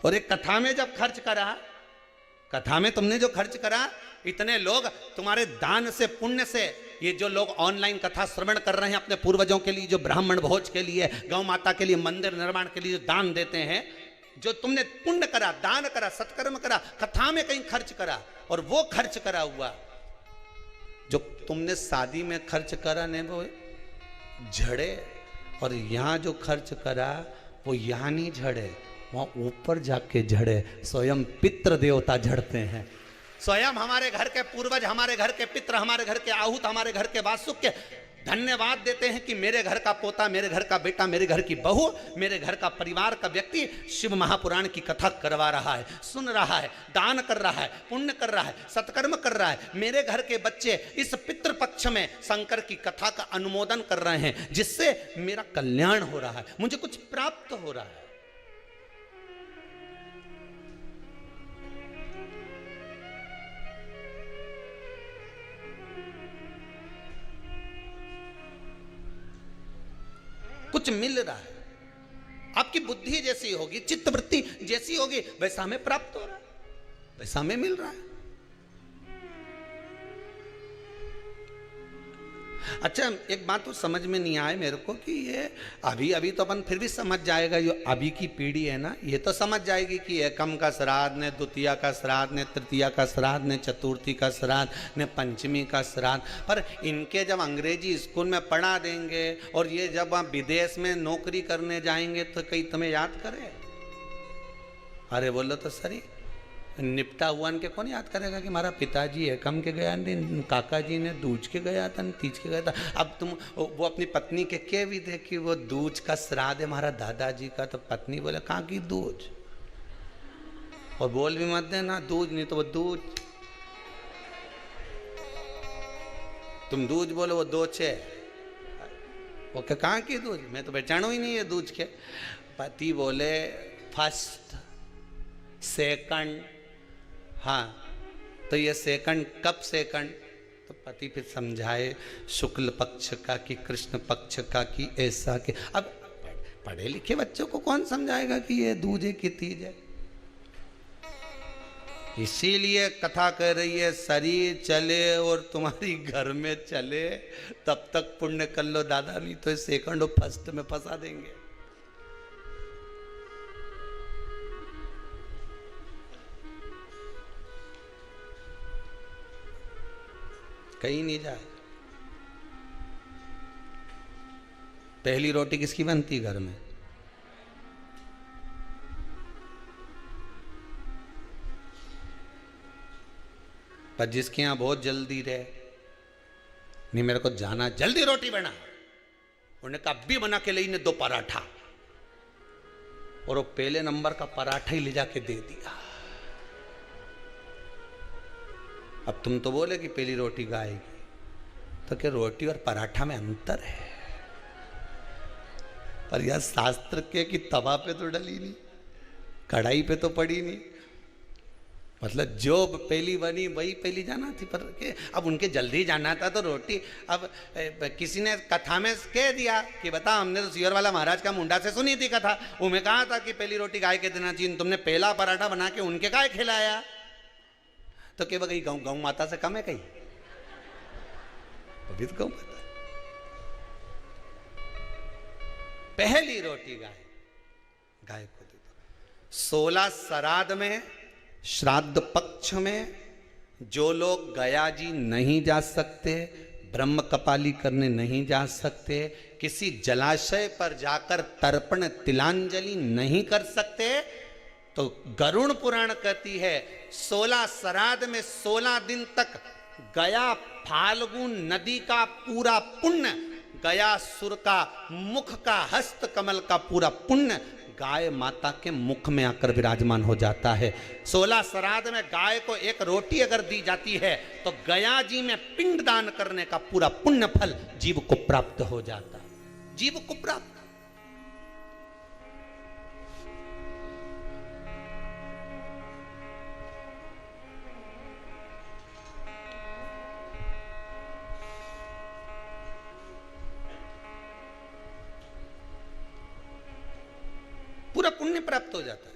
और एक कथा में जब खर्च करा, कथा में तुमने जो खर्च करा, इतने लोग तुम्हारे दान से, पुण्य से, ये जो लोग ऑनलाइन कथा श्रवण कर रहे हैं अपने पूर्वजों के लिए, जो ब्राह्मण भोज के लिए, गौ माता के लिए, मंदिर निर्माण के लिए जो दान देते हैं, जो तुमने पुण्य करा, दान करा, सत्कर्म करा, कथा में कहीं खर्च करा, और वो खर्च करा हुआ जो तुमने शादी में खर्च करा ने वो झड़े, और यहां जो खर्च करा वो यहां नहीं झड़े, वहां ऊपर जाके झड़े। स्वयं पितृ देवता झड़ते हैं, स्वयं हमारे घर के पूर्वज, हमारे घर के पितृ, हमारे घर के आहूत, हमारे घर के वासुक्य धन्यवाद देते हैं कि मेरे घर का पोता, मेरे घर का बेटा, मेरे घर की बहू, मेरे घर का परिवार का व्यक्ति शिव महापुराण की कथा करवा रहा है, सुन रहा है, दान कर रहा है, पुण्य कर रहा है, सत्कर्म कर रहा है। मेरे घर के बच्चे इस पितृपक्ष में शंकर की कथा का अनुमोदन कर रहे हैं, जिससे मेरा कल्याण हो रहा है, मुझे कुछ प्राप्त हो रहा है। कुछ मिल रहा है, आपकी बुद्धि जैसी होगी, चित्तवृत्ति जैसी होगी, वैसा हमें प्राप्त हो रहा है, वैसा हमें मिल रहा है। अच्छा, एक बात तो समझ में नहीं आए मेरे को कि ये अभी तो अपन फिर भी समझ जाएगा, जो अभी की पीढ़ी है ना, ये तो समझ जाएगी कि एकम का श्राद्ध ने, द्वितीया का श्राद्ध ने, तृतीया का श्राद्ध ने, चतुर्थी का श्राद्ध ने, पंचमी का श्राद्ध। पर इनके जब अंग्रेजी स्कूल में पढ़ा देंगे और ये जब वहाँ विदेश में नौकरी करने जाएंगे तो कहीं तुम्हें याद करे? अरे बोलो तो सही, निपटा हुआ के कौन याद करेगा कि हमारा पिताजी एकम के गया, काका जी ने दूज के गया था, तीज के गया था। अब तुम वो अपनी पत्नी के कह भी दे कि वो दूज का श्राद्ध है हमारा दादाजी का, तो पत्नी बोले कहाँ की दूज, और बोल भी मत देना दूज, नहीं तो वो दूज, तुम दूज बोलो वो दोचे, वो कहाँ की दूज, मैं तो पहचानो ही नहीं है दूज के। पति बोले फर्स्ट, सेकंड, हाँ तो ये सेकंड कब सेकंड, तो पति फिर समझाए शुक्ल पक्ष का कि कृष्ण पक्ष का कि ऐसा कि, अब पढ़े लिखे बच्चों को कौन समझाएगा कि ये दूज है कि तीज है। इसीलिए कथा कह रही है शरीर चले और तुम्हारी घर में चले तब तक पुण्य कर लो दादा, नहीं तो सेकंड और फर्स्ट में फंसा देंगे। कहीं नहीं जाए। पहली रोटी किसकी बनती घर में? पर जिसके यहां बहुत जल्दी रहे, नहीं मेरे को जाना, जल्दी रोटी बना, उन्होंने कहा भी बना के ले 2 पराठा, और वो पहले नंबर का पराठा ही ले जाके दे दिया। अब तुम तो बोले कि पहली रोटी गाएगी, तो क्या रोटी और पराठा में अंतर है? पर यह शास्त्र के कि तवा पे तो डली नहीं, कढ़ाई पे तो पड़ी नहीं, मतलब जो पहली बनी वही पहली जाना थी। पर के अब उनके जल्दी जाना था तो रोटी, अब किसी ने कथा में कह दिया कि बता हमने तो सियर वाला महाराज का मुंडा से सुनी थी कथा, उन्हें कहा था कि पहली रोटी गाय के देना चाहिए, तुमने पहला पराठा बना के उनके गाय खिलाया, तो क्या गई गौ माता से कम है कहीं? अभी तो गौ माता पहली रोटी गाय को दे दो। 16 श्राद्ध में, श्राद्ध पक्ष में जो लोग गया जी नहीं जा सकते, ब्रह्म कपाली करने नहीं जा सकते, किसी जलाशय पर जाकर तर्पण तिलांजलि नहीं कर सकते, तो गरुड़ पुराण कहती है 16 श्राद्ध में 16 दिन तक गया फाल्गुन नदी का पूरा पुण्य, गया सुर का मुख का हस्त कमल का पूरा पुण्य गाय माता के मुख में आकर विराजमान हो जाता है। 16 श्राद्ध में गाय को एक रोटी अगर दी जाती है तो गया जी में पिंड दान करने का पूरा पुण्य फल जीव को प्राप्त हो जाता है, जीव को प्राप्त। पूरा पुण्य प्राप्त हो जाता है।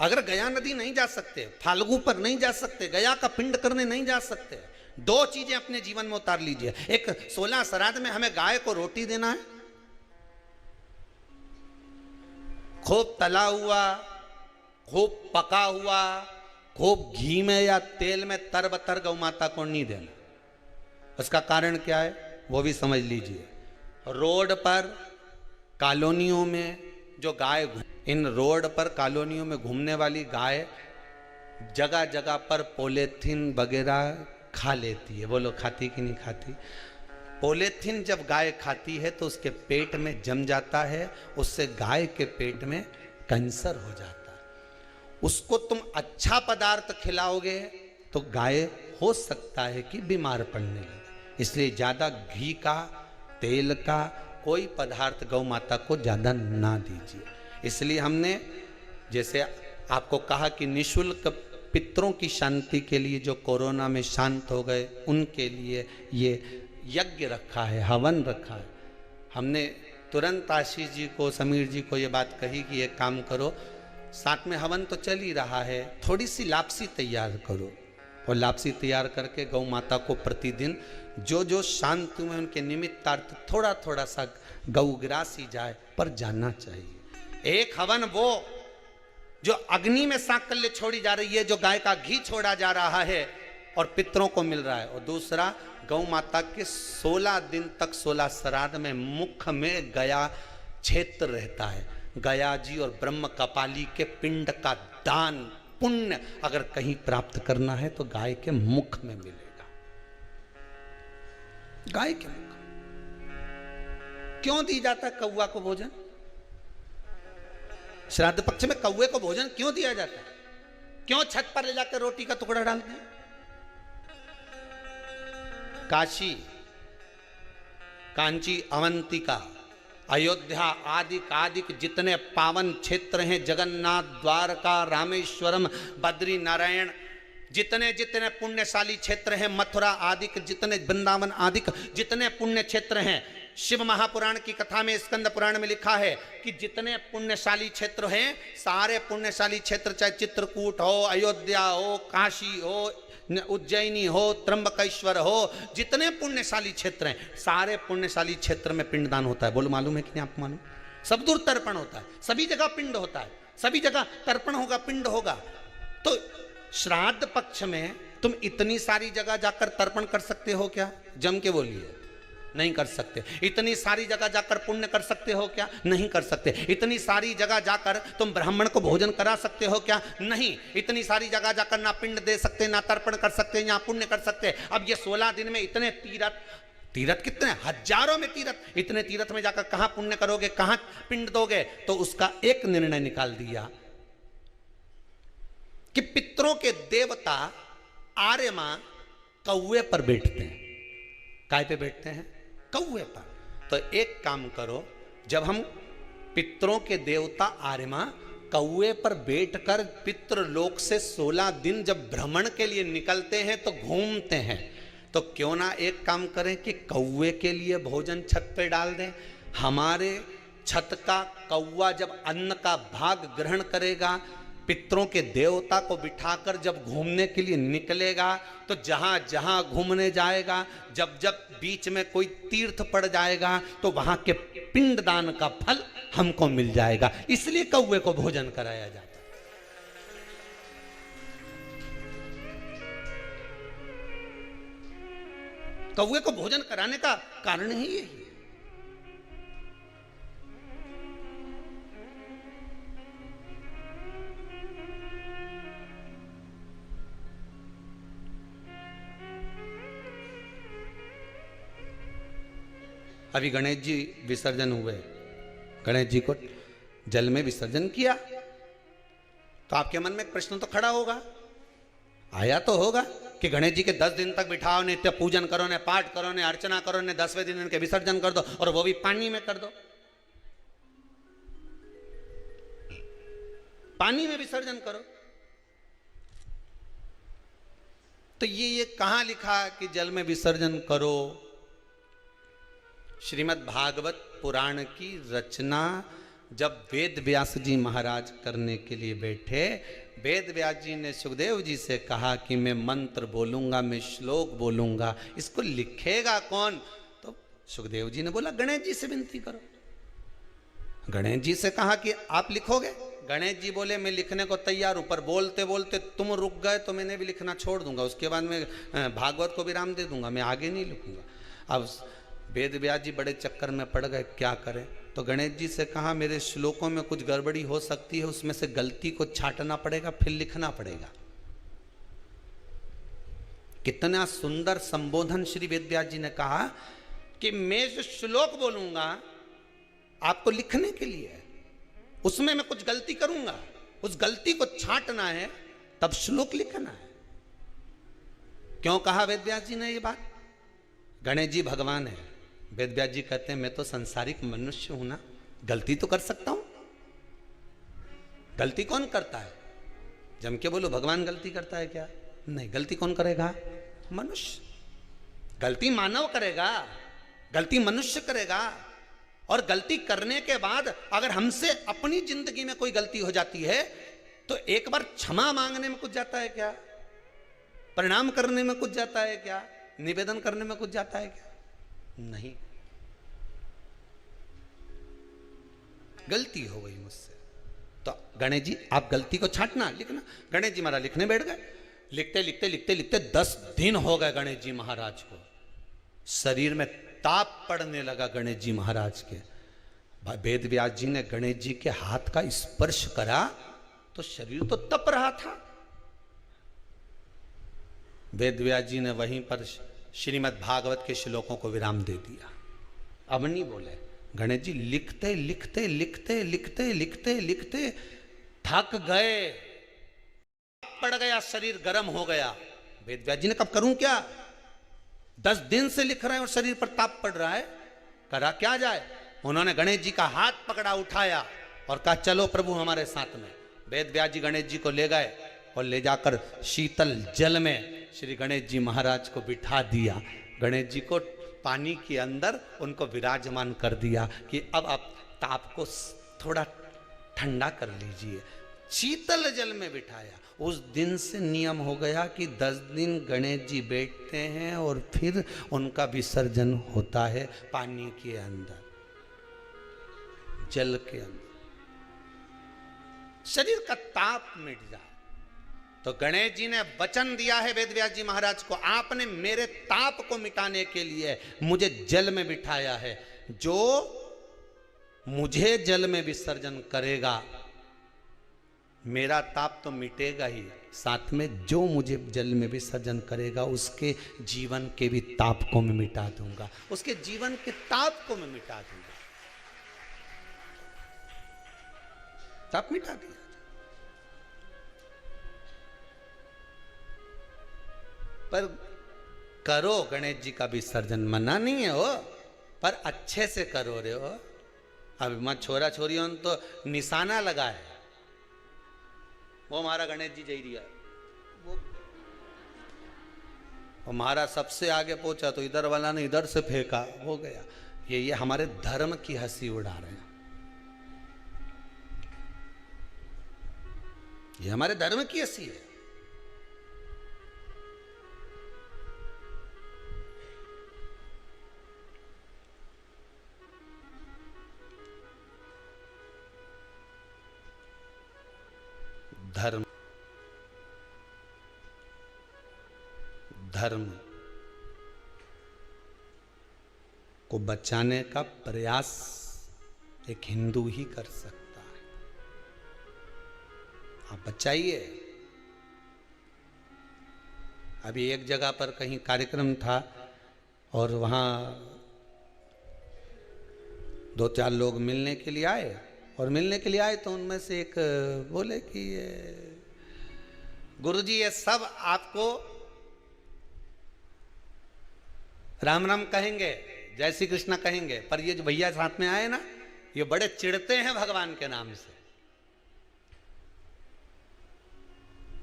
अगर गया नदी नहीं जा सकते, फाल्गु पर नहीं जा सकते, गया का पिंड करने नहीं जा सकते, दो चीजें अपने जीवन में उतार लीजिए। एक 16 श्राद्ध में हमें गाय को रोटी देना है, खूब तला हुआ, खूब पका हुआ, खूब घी में या तेल में तरबतर गौ माता को नहीं देना। उसका कारण क्या है वो भी समझ लीजिए। रोड पर कॉलोनियों में जो गाय, इन रोड पर कॉलोनियों में घूमने वाली गाय जगह जगह पर पॉलीथीन वगैरह खा लेती है। वो लोग खाती कि नहीं खाती? पॉलीथीन जब गाय खाती है तो उसके पेट में जम जाता है, उससे गाय के पेट में कैंसर हो जाता है। उसको तुम अच्छा पदार्थ खिलाओगे तो गाय हो सकता है कि बीमार पड़ने लगे। इसलिए ज़्यादा घी का, तेल का कोई पदार्थ गौ माता को ज़्यादा ना दीजिए। इसलिए हमने जैसे आपको कहा कि निःशुल्क पितरों की शांति के लिए जो कोरोना में शांत हो गए उनके लिए ये यज्ञ रखा है, हवन रखा है। हमने तुरंत आशीष जी को, समीर जी को ये बात कही कि एक काम करो, साथ में हवन तो चल ही रहा है, थोड़ी सी लापसी तैयार करो और लापसी तैयार करके गौ माता को प्रतिदिन जो जो शांत में उनके निमित्तार्थ थोड़ा थोड़ा सा गौग्रासी जाए पर जाना चाहिए। एक हवन वो जो अग्नि में सांकल्य छोड़ी जा रही है, जो गाय का घी छोड़ा जा रहा है और पितरों को मिल रहा है, और दूसरा गौ माता के 16 दिन तक 16 श्राद्ध में मुख में गया क्षेत्र रहता है। गया जी और ब्रह्म कपाली के पिंड का दान पुण्य अगर कहीं प्राप्त करना है तो गाय के मुख में मिलेगा। गाय के मुख क्यों दी जाता है कौवा को भोजन? श्राद्ध पक्ष में कौवे को भोजन क्यों दिया जाता है? क्यों छत पर ले जाकर रोटी का टुकड़ा डालते हैं? काशी, कांची, अवंतिका, अयोध्या आदि जितने पावन क्षेत्र हैं, जगन्नाथ, द्वारका, रामेश्वरम, बद्री नारायण, जितने जितने पुण्यशाली क्षेत्र हैं, मथुरा आदि, जितने वृंदावन आदि, जितने पुण्य क्षेत्र हैं, शिव महापुराण की कथा में, स्कंद पुराण में लिखा है कि जितने पुण्यशाली क्षेत्र हैं, सारे पुण्यशाली क्षेत्र, चाहे चित्रकूट हो, अयोध्या हो, काशी हो, उज्जैनी हो, त्र्यंबकेश्वर हो, जितने पुण्यशाली क्षेत्र हैं, सारे पुण्यशाली क्षेत्र में पिंडदान होता है। बोलो मालूम है कि नहीं आपको? मालूम? सब दूर तर्पण होता है, सभी जगह पिंड होता है, सभी जगह तर्पण होगा, पिंड होगा। तो श्राद्ध पक्ष में तुम इतनी सारी जगह जाकर तर्पण कर सकते हो क्या? जम के बोलिए, नहीं कर सकते। इतनी सारी जगह जाकर पुण्य कर सकते हो क्या? नहीं कर सकते। इतनी सारी जगह जाकर तुम ब्राह्मण को भोजन करा सकते हो क्या? नहीं। इतनी सारी जगह जाकर ना पिंड दे सकते, ना तर्पण कर सकते, ना पुण्य कर सकते। अब ये 16 दिन में इतने तीर्थ कितने हजारों में तीर्थ, इतने तीर्थ में जाकर कहां पुण्य करोगे, कहां पिंड दोगे? तो उसका एक निर्णय निकाल दिया कि पितरों के देवता आर्यमा कौवे पर बैठते हैं। काय पे बैठते हैं? कौवे पर। तो एक काम करो, जब हम पितरों के देवता आर्यमा कौवे पर बैठकर पितृलोक से 16 दिन जब भ्रमण के लिए निकलते हैं तो घूमते हैं, तो क्यों ना एक काम करें कि कौवे के लिए भोजन छत पे डाल दें। हमारे छत का कौवा जब अन्न का भाग ग्रहण करेगा, पितरों के देवता को बिठाकर जब घूमने के लिए निकलेगा, तो जहां जहां घूमने जाएगा, जब जब बीच में कोई तीर्थ पड़ जाएगा, तो वहां के पिंडदान का फल हमको मिल जाएगा। इसलिए कौवे को भोजन कराया जाता है। कौवे को भोजन कराने का कारण ही यही है। अभी गणेश जी विसर्जन हुए, गणेश जी को जल में विसर्जन किया, तो आपके मन में एक प्रश्न तो खड़ा होगा, आया तो होगा कि गणेश जी के 10 दिन तक बिठाओ, नित्य पूजन करो, ने पाठ करो, ने अर्चना करो, ने 10वें दिन इनके विसर्जन कर दो, और वो भी पानी में कर दो, पानी में विसर्जन करो। तो ये कहां लिखा कि जल में विसर्जन करो? श्रीमद् भागवत पुराण की रचना जब वेद व्यास जी महाराज करने के लिए बैठे, वेद व्यास जी ने सुखदेव जी से कहा कि मैं मंत्र बोलूंगा, मैं श्लोक बोलूंगा, इसको लिखेगा कौन? तो सुखदेव जी ने बोला गणेश जी से विनती करो। गणेश जी से कहा कि आप लिखोगे? गणेश जी बोले मैं लिखने को तैयार हूं, पर बोलते बोलते तुम रुक गए तो मैंने भी लिखना छोड़ दूंगा, उसके बाद मैं भागवत को विराम दे दूंगा, मैं आगे नहीं लिखूंगा। अब वेद व्यास जी बड़े चक्कर में पड़ गए, क्या करें? तो गणेश जी से कहा मेरे श्लोकों में कुछ गड़बड़ी हो सकती है, उसमें से गलती को छांटना पड़ेगा, फिर लिखना पड़ेगा। कितना सुंदर संबोधन श्री वेद व्यास जी ने कहा कि मैं जो श्लोक बोलूंगा आपको लिखने के लिए है, उसमें मैं कुछ गलती करूंगा, उस गलती को छांटना है, तब श्लोक लिखना है। क्यों कहा वेद व्यास जी ने ये बात? गणेश जी भगवान है, वेद व्यास जी कहते हैं मैं तो संसारिक मनुष्य हूं ना, गलती तो कर सकता हूं। गलती कौन करता है? जम के बोलो भगवान गलती करता है क्या? नहीं, गलती कौन करेगा? मनुष्य। गलती मानव करेगा, गलती मनुष्य करेगा। और गलती करने के बाद अगर हमसे अपनी जिंदगी में कोई गलती हो जाती है तो एक बार क्षमा मांगने में कुछ जाता है क्या? प्रणाम करने में कुछ जाता है क्या? निवेदन करने में कुछ जाता है क्या? नहीं। गलती हो गई मुझसे, तो गणेश जी आप गलती को छांटना, लिखना। गणेश जी महाराज लिखने बैठ गए, लिखते लिखते लिखते लिखते 10 दिन हो गए गणेश जी महाराज को। शरीर में ताप पड़ने लगा गणेश जी महाराज के। वेद व्यास जी ने गणेश जी के हाथ का स्पर्श करा तो शरीर तो तप रहा था। वेद व्यास जी ने वहीं पर श्रीमद् भागवत के श्लोकों को विराम दे दिया, अब नहीं बोले। गणेश जी लिखते लिखते लिखते लिखते लिखते लिखते थक गए, पड़ गया, शरीर गर्म हो गया। वेद व्यास जी ने कब करूं क्या, 10 दिन से लिख रहे हैं और शरीर पर ताप पड़ रहा है, करा क्या जाए। उन्होंने गणेश जी का हाथ पकड़ा, उठाया और कहा चलो प्रभु हमारे साथ में। वेद व्यास जी गणेश जी को ले गए और ले जाकर शीतल जल में श्री गणेश जी महाराज को बिठा दिया। गणेश जी को पानी के अंदर उनको विराजमान कर दिया कि अब आप ताप को थोड़ा ठंडा कर लीजिए। शीतल जल में बिठाया। उस दिन से नियम हो गया कि 10 दिन गणेश जी बैठते हैं और फिर उनका विसर्जन होता है पानी के अंदर, जल के अंदर, शरीर का ताप मिट जाए। तो गणेश जी ने वचन दिया है वेद व्यास जी महाराज को, आपने मेरे ताप को मिटाने के लिए मुझे जल में बिठाया है। जो मुझे जल में विसर्जन करेगा मेरा ताप तो मिटेगा ही, साथ में जो मुझे जल में विसर्जन करेगा उसके जीवन के भी ताप को मैं मिटा दूंगा, उसके जीवन के ताप को मैं मिटा दूंगा। ताप मिटा दिया। पर करो गणेश जी का विसर्जन, मना नहीं है हो, पर अच्छे से करो रे हो। अब मैं छोरा छोरियों ने तो निशाना लगा है, वो हमारा गणेश जी जई रिया, वो हमारा सबसे आगे पहुंचा तो इधर वाला ने इधर से फेंका, हो गया। ये हमारे धर्म की हंसी उड़ा रहे हैं, ये हमारे धर्म की हंसी है। धर्म धर्म को बचाने का प्रयास एक हिंदू ही कर सकता है। आप बचाइए। अभी एक जगह पर कहीं कार्यक्रम था और वहाँ दो चार लोग मिलने के लिए आए, और मिलने के लिए आए तो उनमें से एक बोले कि ये गुरुजी ये सब आपको राम राम कहेंगे, जय श्री कृष्णा कहेंगे, पर ये जो भैया साथ में आए ना, ये बड़े चिढ़ते हैं भगवान के नाम से,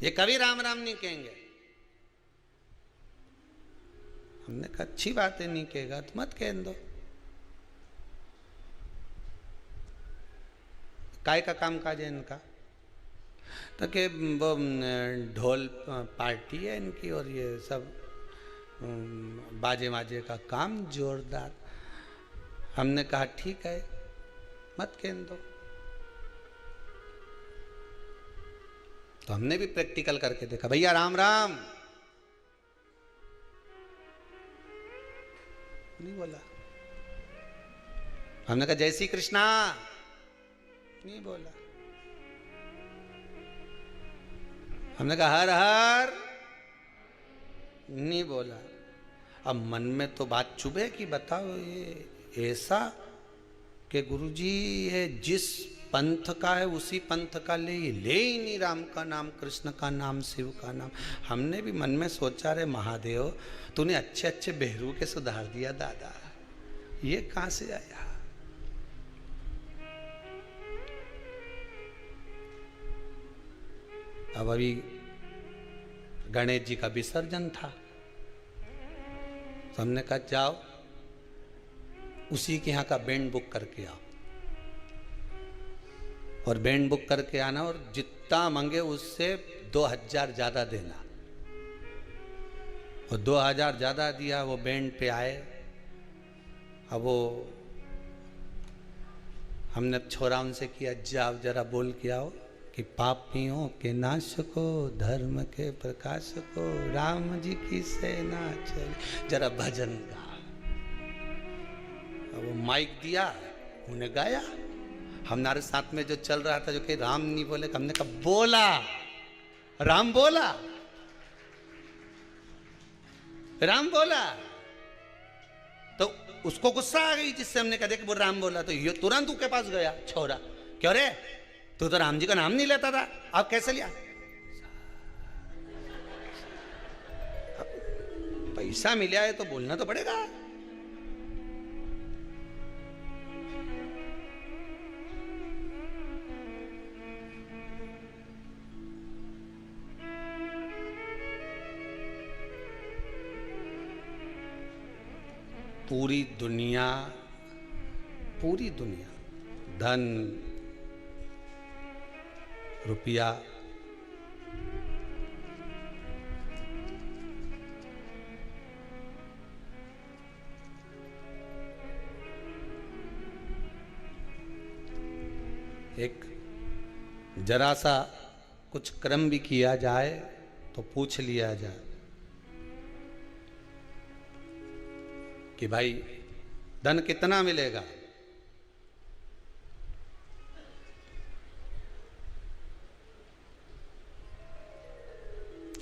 ये कभी राम राम नहीं कहेंगे। हमने कहा अच्छी बात है, नहीं कहेगा तो मत कह दो, काय का काम काज है इनका। तो कि वो ढोल पार्टी है इनकी और ये सब बाजे माजे का काम जोरदार। हमने कहा ठीक है मत कहने दो। तो हमने भी प्रैक्टिकल करके देखा, भैया राम राम, नहीं बोला। हमने कहा जय श्री कृष्णा, नहीं बोला। हमने कहा हर हर, नहीं बोला। अब मन में तो बात चुभे कि बताओ ये ऐसा कि गुरुजी ये जिस पंथ का है उसी पंथ का ले ही नहीं, राम का नाम, कृष्ण का नाम, शिव का नाम। हमने भी मन में सोचा, रे महादेव तूने अच्छे अच्छे बेहरू के सुधार दिया दादा, ये कहां से आया। अब अभी गणेश जी का विसर्जन था, तो हमने कहा जाओ उसी के यहाँ का बैंड बुक करके आओ, और बैंड बुक करके आना, और जितना मांगे उससे 2000 ज्यादा देना। और 2000 ज्यादा दिया, वो बैंड पे आए। अब वो हमने छोरा उनसे किया, जाओ जरा बोल के आओ कि पापियों के नाश को, धर्म के प्रकाश को, राम जी की सेना चले, जरा भजन गा। अब वो माइक दिया, उन्हें गाया। हमारे साथ में जो चल रहा था, जो कि राम नहीं बोले, हमने कहा बोला, राम बोला, राम बोला। तो उसको गुस्सा आ गई, जिससे हमने कहा कि वो राम बोला। तो ये तुरंत उसके पास गया छोरा, क्यों रे तू तो राम जी का नाम नहीं लेता था, अब कैसे लिया। पैसा मिला है तो बोलना तो पड़ेगा। पूरी दुनिया धन रुपया, एक जरा सा कुछ कर्म भी किया जाए तो पूछ लिया जाए कि भाई धन कितना मिलेगा।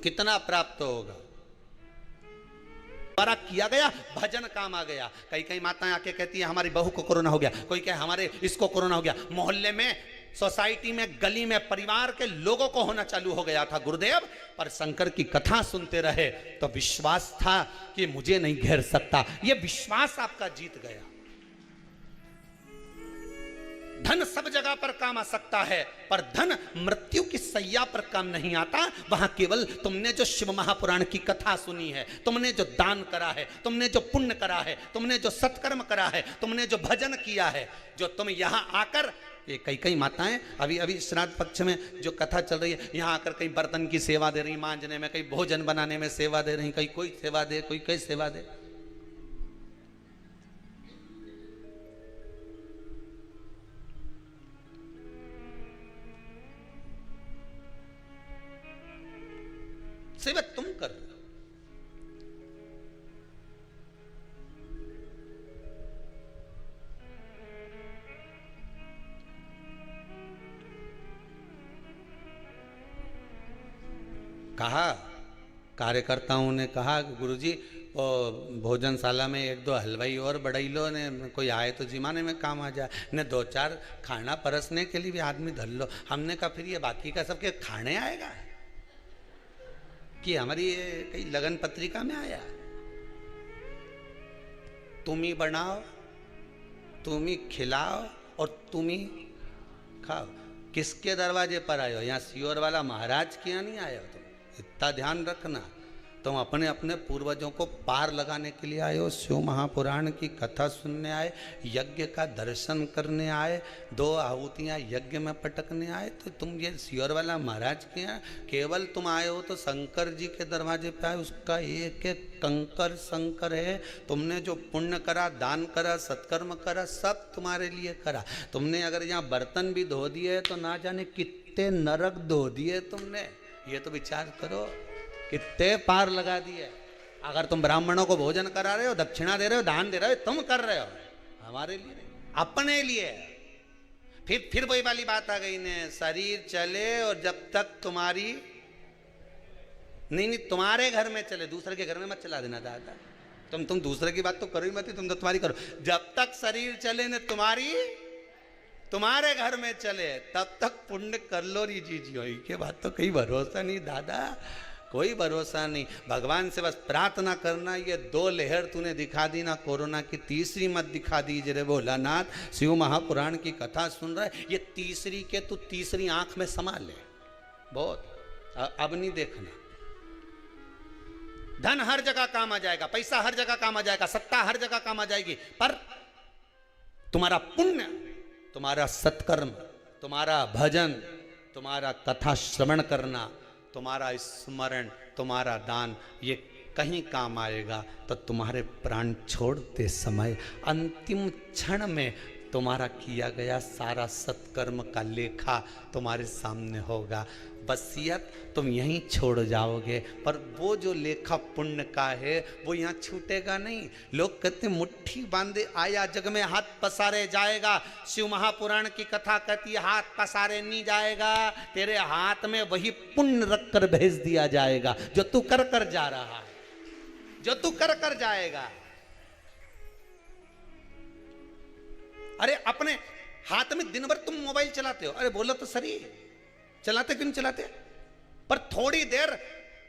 कितना प्राप्त होगा। द्वारा किया गया भजन काम आ गया। कई कई माताएं आके कहती है हमारी बहू को कोरोना हो गया, कोई कहे हमारे इसको कोरोना हो गया। मोहल्ले में, सोसाइटी में, गली में, परिवार के लोगों को होना चालू हो गया था गुरुदेव। पर शंकर की कथा सुनते रहे तो विश्वास था कि मुझे नहीं घेर सकता। यह विश्वास आपका जीत गया। धन सब जगह पर काम आ सकता है, पर धन मृत्यु की सैया पर काम नहीं आता। वहां केवल तुमने जो शिव महापुराण की कथा सुनी है, तुमने जो दान करा है, तुमने जो पुण्य करा है, तुमने जो सत्कर्म करा है, तुमने जो भजन किया है, जो तुम यहां आकर, ये कई कई माताएं अभी श्राद्ध पक्ष में जो कथा चल रही है, यहां आकर कई बर्तन की सेवा दे रही, मांजने में, कई भोजन बनाने में सेवा दे रही, कई कोई सेवा दे, कोई कई सेवा दे। सेवा तुम कर रहे हो। कहा कार्यकर्ताओं ने कहा गुरुजी और भोजनशाला में एक दो हलवाई और बढ़ाई लो ने, कोई आए तो जिमाने में काम आ जाए ने, दो चार खाना परसने के लिए भी आदमी धर लो। हमने कहा फिर ये बाकी का सबके खाने आएगा कि हमारी ये कई लगन पत्रिका में आया? तुम ही बनाओ, तुम ही खिलाओ और तुम ही खाओ। किसके दरवाजे पर आए हो? यहाँ सियोर वाला महाराज के यहाँ नहीं आए हो तुम, इतना ध्यान रखना। तुम अपने अपने पूर्वजों को पार लगाने के लिए आए हो, शिव महापुराण की कथा सुनने आए, यज्ञ का दर्शन करने आए, 2 आहुतियाँ यज्ञ में पटकने आए। तो तुम ये सियोर वाला महाराज के यहाँ केवल तुम आए हो तो शंकर जी के दरवाजे पे आए, उसका एक एक कंकर शंकर है। तुमने जो पुण्य करा, दान करा, सत्कर्म करा, सब तुम्हारे लिए करा। तुमने अगर यहाँ बर्तन भी धो दिए तो ना जाने कितने नरक धो दिए तुमने, ये तो विचार करो, कितने पार लगा दिए। अगर तुम ब्राह्मणों को भोजन करा रहे हो, दक्षिणा दे रहे हो, दान दे रहे हो, तुम कर रहे हो हमारे लिए नहीं, अपने लिए। फिर वही वाली बात आ गई ने, शरीर चले और जब तक तुम्हारी नहीं तुम्हारे घर में चले, दूसरे के घर में मत चला देना दादा। तुम दूसरे की बात तो करो ही मत, तुम तो तुम्हारी करो। जब तक शरीर चले ने तुम्हारे घर में चले, तब तक पुण्य कर लो री जी के बात तो कहीं भरोसा नहीं दादा, कोई भरोसा नहीं। भगवान से बस प्रार्थना करना, ये 2 लहर तूने दिखा दी ना कोरोना की, तीसरी मत दिखा दीजिए रे भोलानाथ। शिव महापुराण की कथा सुन रहा है, ये तीसरी के तू तीसरी आंख में समा ले, बहुत अब नहीं देखना। धन हर जगह काम आ जाएगा, पैसा हर जगह काम आ जाएगा, सत्ता हर जगह काम आ जाएगी, पर तुम्हारा पुण्य, तुम्हारा सत्कर्म, तुम्हारा भजन, तुम्हारा कथा श्रवण करना, तुम्हारा स्मरण, तुम्हारा दान, ये कहीं काम आएगा। तो तुम्हारे प्राण छोड़ते समय अंतिम क्षण में तुम्हारा किया गया सारा सत्कर्म का लेखा तुम्हारे सामने होगा। वसीयत तुम यहीं छोड़ जाओगे, पर वो जो लेखा पुण्य का है वो यहाँ छूटेगा नहीं। लोग कहते मुट्ठी बांधे आया जग में हाथ पसारे जाएगा। शिव महापुराण की कथा कहती है हाथ पसारे नहीं जाएगा, तेरे हाथ में वही पुण्य रख कर भेज दिया जाएगा जो तू कर कर जा रहा है, जो तू कर कर जाएगा। अरे अपने हाथ में दिन भर तुम मोबाइल चलाते हो, अरे बोलो तो सही, चलाते क्यों नहीं चलाते? पर थोड़ी देर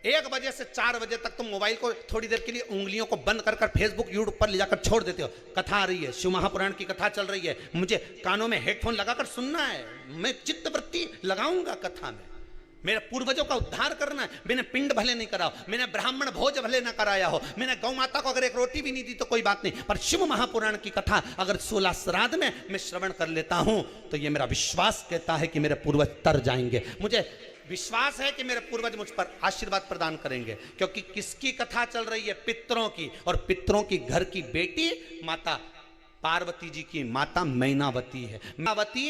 1 बजे से 4 बजे तक तुम मोबाइल को थोड़ी देर के लिए उंगलियों को बंद कर फेसबुक यूट्यूब पर ले जाकर छोड़ देते हो। कथा आ रही है, शिव महापुराण की कथा चल रही है, मुझे कानों में हेडफोन लगाकर सुनना है, मैं चित्तवृत्ति लगाऊंगा कथा में, मेरे पूर्वजों का उद्धार करना है। मैंने पिंड भले नहीं करा हो, मैंने ब्राह्मण भोज भले ना कराया हो, मैंने गौ माता को अगर एक रोटी भी नहीं दी तो कोई बात नहीं, पर शिव महापुराण की कथा अगर 16 श्राद्ध में मैं श्रवण कर लेता हूं तो ये मेरा विश्वास कहता है कि मेरे पूर्वज तर जाएंगे। मुझे विश्वास है कि मेरे पूर्वज मुझ पर आशीर्वाद प्रदान करेंगे, क्योंकि किसकी कथा चल रही है? पितरों की, और पितरों की घर की बेटी माता पार्वती जी की माता मैनावती है। मैनावती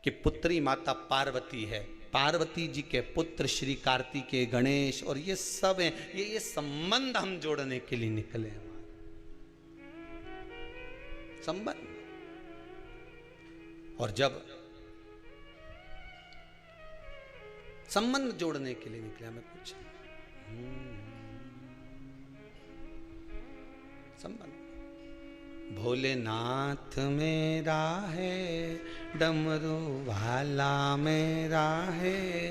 कि पुत्री माता पार्वती है, पार्वती जी के पुत्र श्री कार्तिकेय, गणेश, और ये सब हैं, ये संबंध हम जोड़ने के लिए निकले हैं, संबंध। और जब संबंध जोड़ने के लिए निकले हमें कुछ संबंध। भोलेनाथ मेरा है, डमरू वाला मेरा है,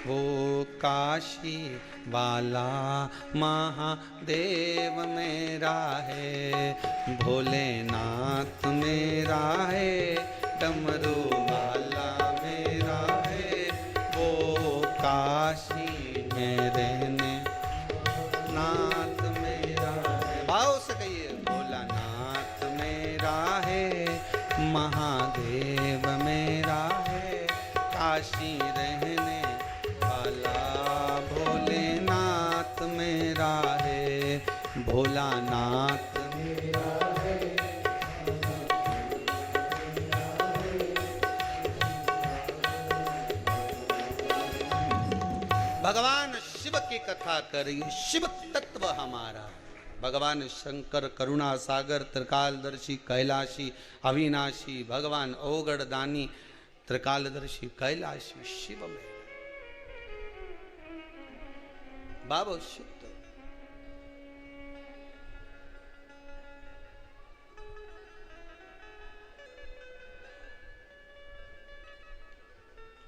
वो काशी वाला महादेव मेरा है। भोलेनाथ मेरा है, डमरू वाला मेरा है, वो काशी में रहने नाथ मेरा है। भाव से कहिए, भोलानाथ मेरा है, महादेव मेरा है, काशी रहने वाला भोलेनाथ मेरा है, भोलानाथ मेरा है। भगवान शिव की कथा करिए, शिव तत्व हमारा। भगवान शंकर करुणा सागर, त्रिकालदर्शी, कैलाशी, अविनाशी, भगवान ओगड़ दानी, त्रिकालदर्शी कैलाशी शिव में बाबो शुद्ध।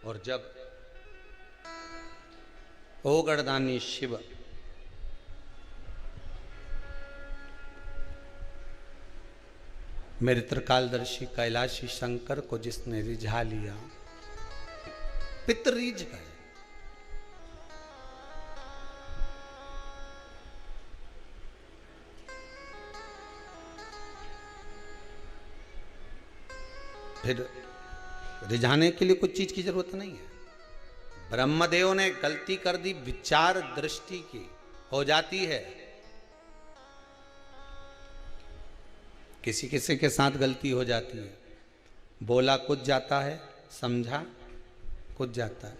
और जब ओ गणदानी शिव मेरे त्रिकालदर्शी कैलाशी शंकर को जिसने रिझा लिया, पितर रिझ गए। फिर रिझाने के लिए कुछ चीज की जरूरत नहीं है। ब्रह्मदेव ने गलती कर दी, विचार दृष्टि की हो जाती है। किसी किसी के साथ गलती हो जाती है, बोला कुछ जाता है, समझा कुछ जाता है।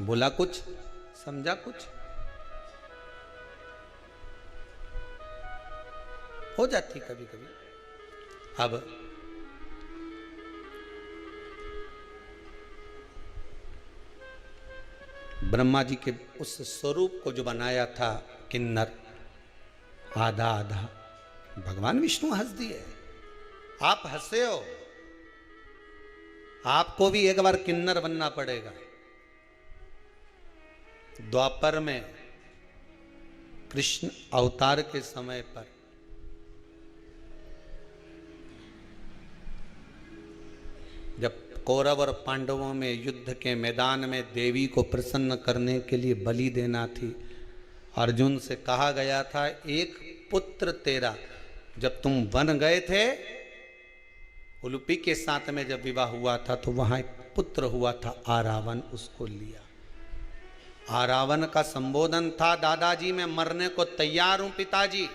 बोला कुछ, समझा कुछ, हो जाती कभी कभी। अब ब्रह्मा जी के उस स्वरूप को जो बनाया था किन्नर, आधा आधा, भगवान विष्णु हंस दिए। आप हंसे हो, आपको भी एक बार किन्नर बनना पड़ेगा। द्वापर में कृष्ण अवतार के समय पर जब कौरव और पांडवों में युद्ध के मैदान में देवी को प्रसन्न करने के लिए बलि देना थी, अर्जुन से कहा गया था एक पुत्र तेरा, जब तुम वन गए थे उलूपी के साथ में जब विवाह हुआ था तो वहां एक पुत्र हुआ था आरावन, उसको लिया। आरावन का संबोधन था, दादाजी मैं मरने को तैयार हूं पिताजी,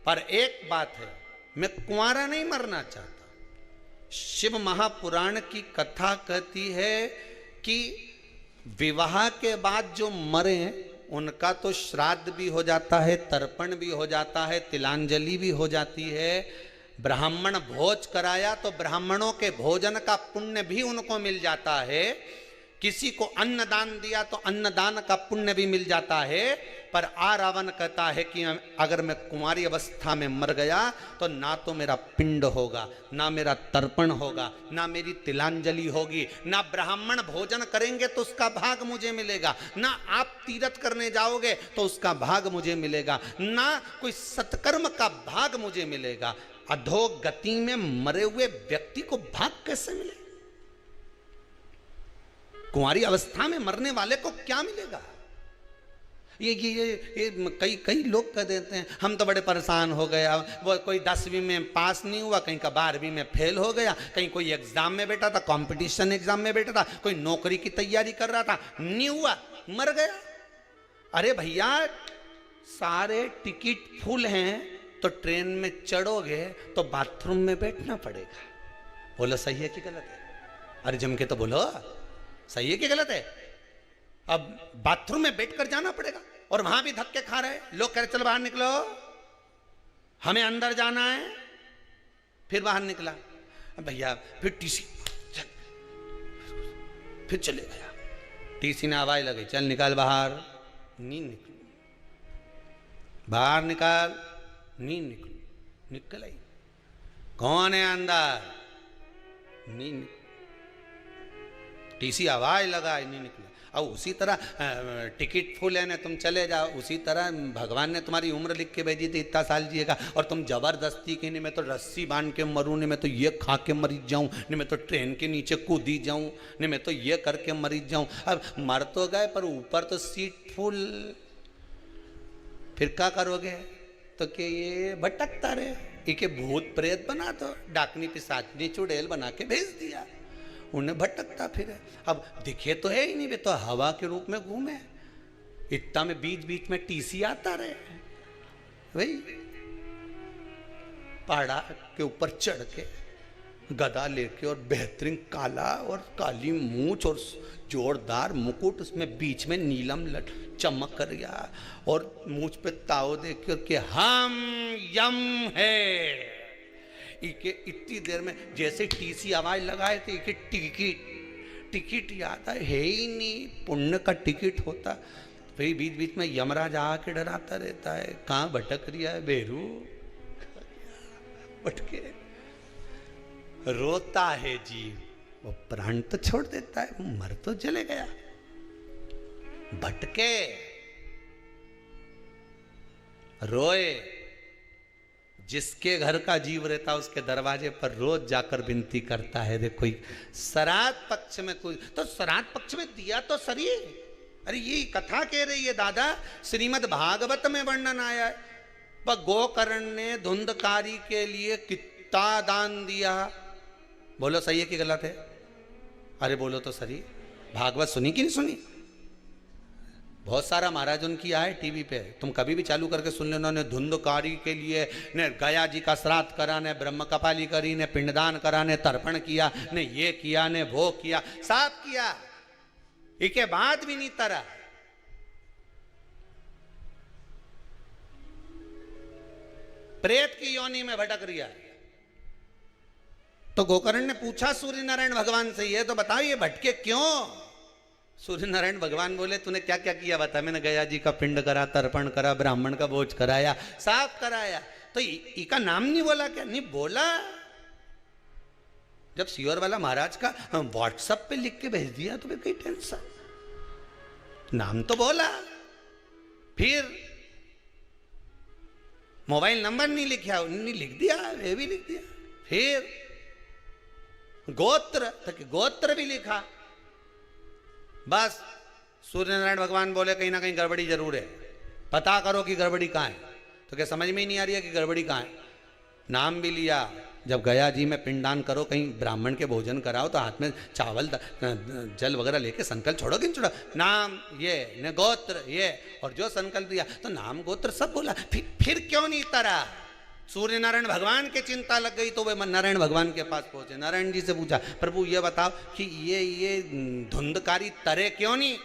पर एक बात है, मैं कुंवारा नहीं मरना चाहता। शिव महापुराण की कथा कहती है कि विवाह के बाद जो मरे उनका तो श्राद्ध भी हो जाता है, तर्पण भी हो जाता है, तिलांजलि भी हो जाती है। ब्राह्मण भोज कराया तो ब्राह्मणों के भोजन का पुण्य भी उनको मिल जाता है। किसी को अन्नदान दिया तो अन्नदान का पुण्य भी मिल जाता है। पर आरावन कहता है कि अगर मैं कुंवारी अवस्था में मर गया तो ना तो मेरा पिंड होगा, ना मेरा तर्पण होगा, ना मेरी तिलांजलि होगी, ना ब्राह्मण भोजन करेंगे तो उसका भाग मुझे मिलेगा, ना आप तीर्थ करने जाओगे तो उसका भाग मुझे मिलेगा, ना कोई सत्कर्म का भाग मुझे मिलेगा। अधोगति में मरे हुए व्यक्ति को भाग कैसे मिले? कुंवारी अवस्था में मरने वाले को क्या मिलेगा? ये कई लोग कह देते हैं हम तो बड़े परेशान हो गए, वो कोई 10वीं में पास नहीं हुआ, कहीं का 12वीं में फेल हो गया, कहीं कोई एग्जाम में बैठा था, कंपटीशन एग्जाम में बैठा था, कोई नौकरी की तैयारी कर रहा था, नहीं हुआ, मर गया। अरे भैया सारे टिकट फुल हैं तो ट्रेन में चढ़ोगे तो बाथरूम में बैठना पड़ेगा। बोलो सही है कि गलत है? अरे जम के तो बोलो सही है कि गलत है? अब बाथरूम में बैठकर जाना पड़ेगा और वहां भी धक्के खा रहे लोग, कह रहे चल बाहर निकलो, हमें अंदर जाना है। फिर बाहर निकला भैया, फिर टीसी, फिर चले गया, टीसी ने आवाज लगी चल निकाल बाहर, नहीं निकल, बाहर निकाल, नहीं निकल, निकल आई, कौन है अंदर, नहीं, टीसी आवाज लगा, नहीं निकला। अब उसी तरह टिकट फुल है ना, तुम चले जाओ, उसी तरह भगवान ने तुम्हारी उम्र लिख के भेजी थी इतना साल जिएगा और तुम जबरदस्ती की, नहीं मैं तो रस्सी बांध के मरूं, नहीं मैं तो ये खा के मरी जाऊं, नहीं मैं तो ट्रेन के नीचे कूदी जाऊं, नहीं मैं तो ये करके मरी जाऊं। अब मर तो गए पर ऊपर तो सीट फुल, फिर क्या करोगे? तो कि ये भटकता रहे, इके भूत प्रेत बना दो, डाकनी पिशाचनी चुड़ैल बना के भेज दिया, उन्हें भटकता फिरे। अब दिखे तो है ही नहीं, वे तो हवा के रूप में घूमे, इतना में बीच बीच में टीसी आता रहे, वही पहाड़ा के ऊपर चढ़ के गदा लेके और बेहतरीन काला और काली मूंछ और जोरदार मुकुट, उसमें बीच में नीलम चमक कर गया और मूंछ पे ताव दे के हम यम है। इके इतनी देर में जैसे टीसी आवाज लगाए थे कि टिकट याद है ही नहीं, पुण्य का टिकट होता। फिर बीच बीच में यमराज आके डराता रहता है, कहाँ भटक रही है बेरू, भटके रोता है जीव, वो प्राण तो छोड़ देता है, मर तो चले गया, भटके रोए। जिसके घर का जीव रहता है उसके दरवाजे पर रोज जाकर विनती करता है, देखो श्राद्ध पक्ष में कोई तो श्राद्ध पक्ष में दिया तो सरी। अरे ये कथा कह रही है दादा, श्रीमद् भागवत में वर्णन आया है, पर गोकर्ण ने धुंधकारी के लिए कितना दान दिया। बोलो सही है कि गलत है? अरे बोलो तो सही। भागवत सुनी कि नहीं सुनी? बहुत सारा महाराज उनकी आए टीवी पे, तुम कभी भी चालू करके सुन लो। उन्होंने धुंधकारी के लिए ने गया जी का श्राद्ध करा, ने ब्रह्म कपाली करी, ने पिंडदान करा, ने तर्पण किया, ने ये किया, ने वो किया, सब किया, इसके बाद भी नहीं तरा। प्रेत की योनि में भटक रिया। तो गोकर्ण ने पूछा सूर्य नारायण भगवान से, ये तो बताओ ये भटके क्यों? सूर्य नारायण भगवान बोले, तूने क्या क्या किया बता। मैंने गया जी का पिंड करा, तर्पण करा, ब्राह्मण का भोज कराया, साफ कराया। तो इसका नाम नहीं बोला क्या? नहीं बोला। जब सीवर वाला महाराज का व्हाट्सएप पे लिख के भेज दिया तो फिर कोई टेंशन, नाम तो बोला। फिर मोबाइल नंबर नहीं लिखा, नहीं लिख दिया, ये भी लिख दिया। फिर गोत्र, तो गोत्र भी लिखा। बस सूर्य नारायण भगवान बोले कहीं ना कहीं गड़बड़ी जरूर है, पता करो कि गड़बड़ी कहाँ है। तो क्या समझ में ही नहीं आ रही है कि गड़बड़ी कहाँ है? नाम भी लिया। जब गया जी में पिंडदान करो, कहीं ब्राह्मण के भोजन कराओ तो हाथ में चावल जल वगैरह लेके संकल्प छोड़ो कि नहीं छोड़ो? नाम ये न गोत्र ये, और जो संकल्प दिया तो नाम गोत्र सब बोला। फिर क्यों नहीं तरा? सूर्य नारायण भगवान के चिंता लग गई तो वे नारायण भगवान के पास पहुंचे। नारायण जी से पूछा, प्रभु ये बताओ कि ये धुंधकारी तरे क्यों नहीं?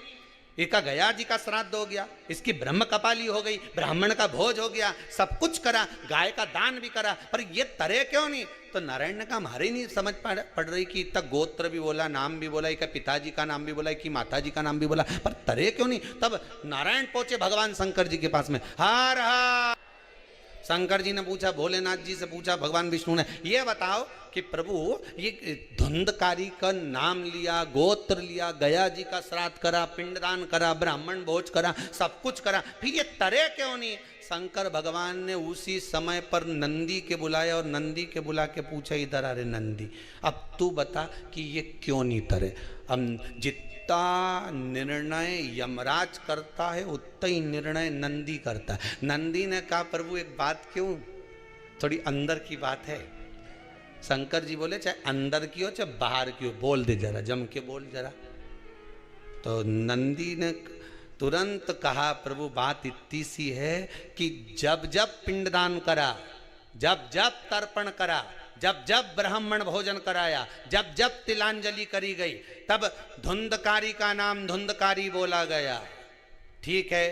इसका गया जी का श्राद्ध हो गया, इसकी ब्रह्म कपाली हो गई, ब्राह्मण का भोज हो गया, सब कुछ करा, गाय का दान भी करा, पर ये तरे क्यों नहीं? तो नारायण ने कहा हमारे नहीं समझ पड़ रही कि इतना गोत्र भी बोला, नाम भी बोला, इसका पिताजी का नाम भी बोला, कि माता जी का नाम भी बोला, पर तरे क्यों नहीं? तब नारायण पहुंचे भगवान शंकर जी के पास में। हार हार शंकर जी ने पूछा, भोलेनाथ जी से पूछा, भगवान विष्णु ने, ये बताओ कि प्रभु ये धुंधकारी का नाम लिया, गोत्र लिया, गया जी का श्राद्ध करा, पिंडदान करा, ब्राह्मण भोज करा, सब कुछ करा, फिर ये तरे क्यों नहीं? शंकर भगवान ने उसी समय पर नंदी के बुलाया और नंदी के बुला के पूछा, इधर आ रे नंदी, अब तू बता कि ये क्यों नहीं तरे? अब जितना निर्णय यमराज करता है उतना ही निर्णय नंदी करता है। नंदी ने कहा, प्रभु एक बात क्यों, थोड़ी अंदर की बात है। शंकर जी बोले, चाहे अंदर की हो चाहे बाहर की हो, बोल दे जरा, जम के बोल जरा। तो नंदी ने तुरंत कहा, प्रभु बात इतनी सी है कि जब जब पिंडदान करा, जब जब तर्पण करा, जब जब ब्राह्मण भोजन कराया, जब जब तिलांजलि करी गई, तब धुंधकारी का नाम धुंधकारी बोला गया। ठीक है,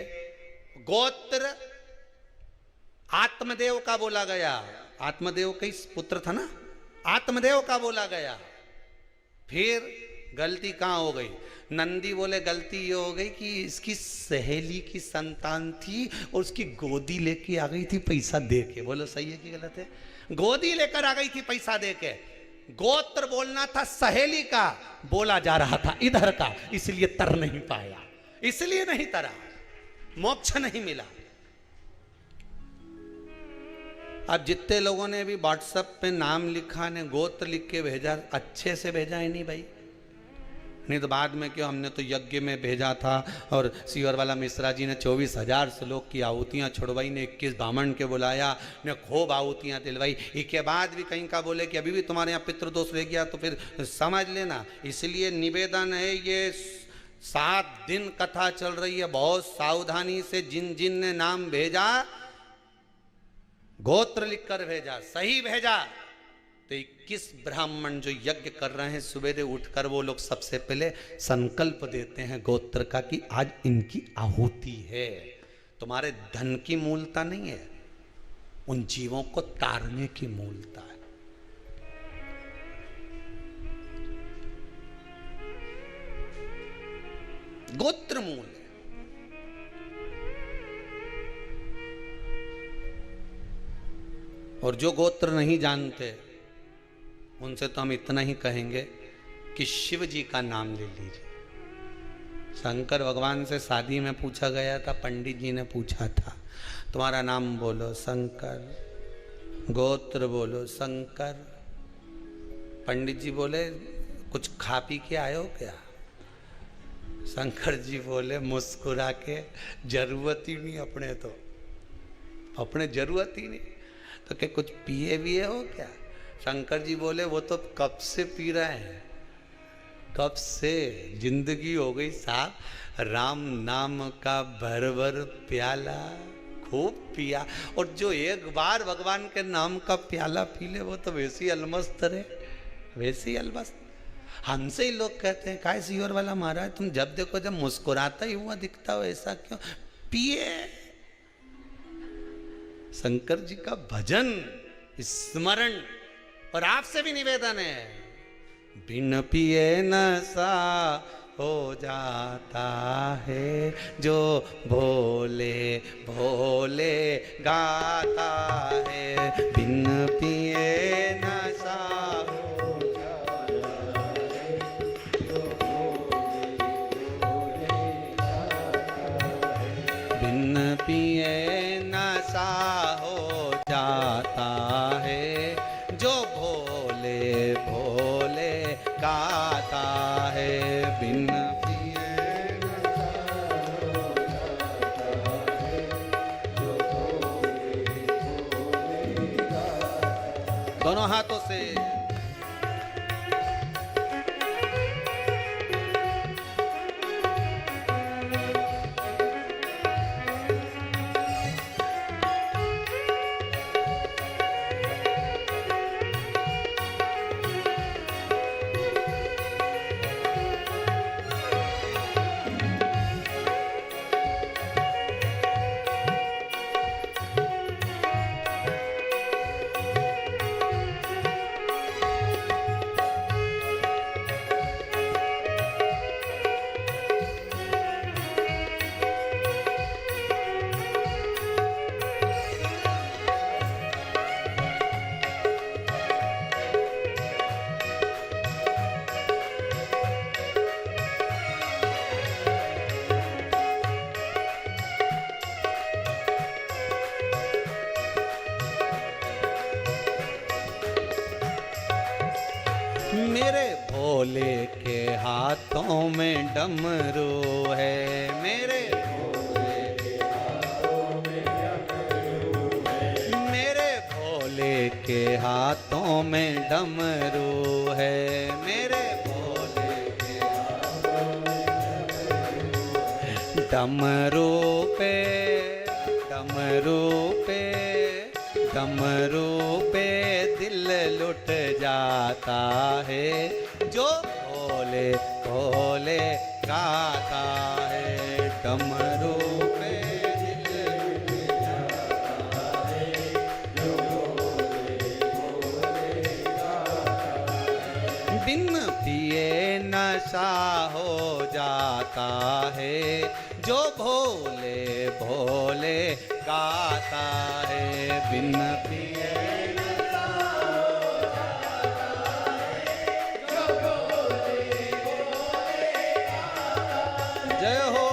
गोत्र आत्मदेव का बोला गया, आत्मदेव का पुत्र था ना, आत्मदेव का बोला गया। फिर गलती कहाँ हो गई? नंदी बोले गलती ये हो गई कि इसकी सहेली की संतान थी और उसकी गोदी लेके आ गई थी पैसा दे के। बोलो सही है कि गलत है? गोदी लेकर आ गई थी पैसा दे के। गोत्र बोलना था सहेली का, बोला जा रहा था इधर का, इसलिए तर नहीं पाया, इसलिए नहीं तरा, मोक्ष नहीं मिला। अब जितने लोगों ने भी व्हाट्सएप पे नाम लिखा ने गोत्र लिख के भेजा, अच्छे से भेजा है नहीं भाई? नहीं तो बाद में क्यों, हमने तो यज्ञ में भेजा था और सीवर वाला मिश्रा जी ने 24,000 श्लोक की आहुतियाँ छुड़वाई, ने 21 ब्राह्मण के बुलाया, ने खूब आहुतियाँ दिलवाई। इसके बाद भी कहीं का बोले कि अभी भी तुम्हारे यहाँ पितृदोष रह गया तो फिर समझ लेना। इसलिए निवेदन है, ये 7 दिन कथा चल रही है, बहुत सावधानी से जिन जिन ने नाम भेजा, गोत्र लिखकर भेजा, सही भेजा, तो 21 ब्राह्मण जो यज्ञ कर रहे हैं सवेरे उठकर वो लोग सबसे पहले संकल्प देते हैं गोत्र का कि आज इनकी आहुति है। तुम्हारे धन की मूलता नहीं है, उन जीवों को तारने की मूलता है। गोत्र मूल है। और जो गोत्र नहीं जानते उनसे तो हम इतना ही कहेंगे कि शिव जी का नाम ले लीजिए। शंकर भगवान से शादी में पूछा गया था, पंडित जी ने पूछा था तुम्हारा नाम बोलो शंकर, गोत्र बोलो शंकर। पंडित जी बोले कुछ खा पी के आए हो क्या? शंकर जी बोले मुस्कुरा के जरूरत ही नहीं अपने तो, अपने जरूरत ही नहीं तो क्या कुछ पिए विए हो क्या? शंकर जी बोले वो तो कब से पी रहे हैं, कब से जिंदगी हो गई साहब, राम नाम का भर भर प्याला खूब पिया। और जो एक बार भगवान के नाम का प्याला पी ले वो तो वैसे ही अलमस्त रहे, वैसे ही अलमस्त। हमसे ही लोग कहते हैं काय सियोर वाला महाराज तुम जब देखो जब मुस्कुराता ही हुआ दिखता हो, ऐसा क्यों? पिए शंकर जी का भजन स्मरण। और आपसे भी निवेदन है, बिन पिए नशा हो जाता है जो भोले भोले गाता है। बिन पिए नशा हो जाता है जो भोले गाता है। बिन पिए नशा हो जाता है जो भोले भोले गाता है। बिन पिए नशा हो जाता है जो भोले भोले गाता है। दोनों हाथों से मेरे भोले के हाथों में डमरू है। मेरे भोले के हाथों में डमरू है। मेरे भोले के हाथों में डमरू है। मेरे भोले के हाथों में डमरू पे डमरू पे डमरू पे दिल लुट जाता है जो भोले भोले गाता है। डमरू पे दिल लुट जाता है जो भोले भोले गाता है। बिन पिए नशा हो जाता है जो भोले भोले गाता है। बिन पिए नशा हो जाता है जो भोले भोले गाता है। जय हो।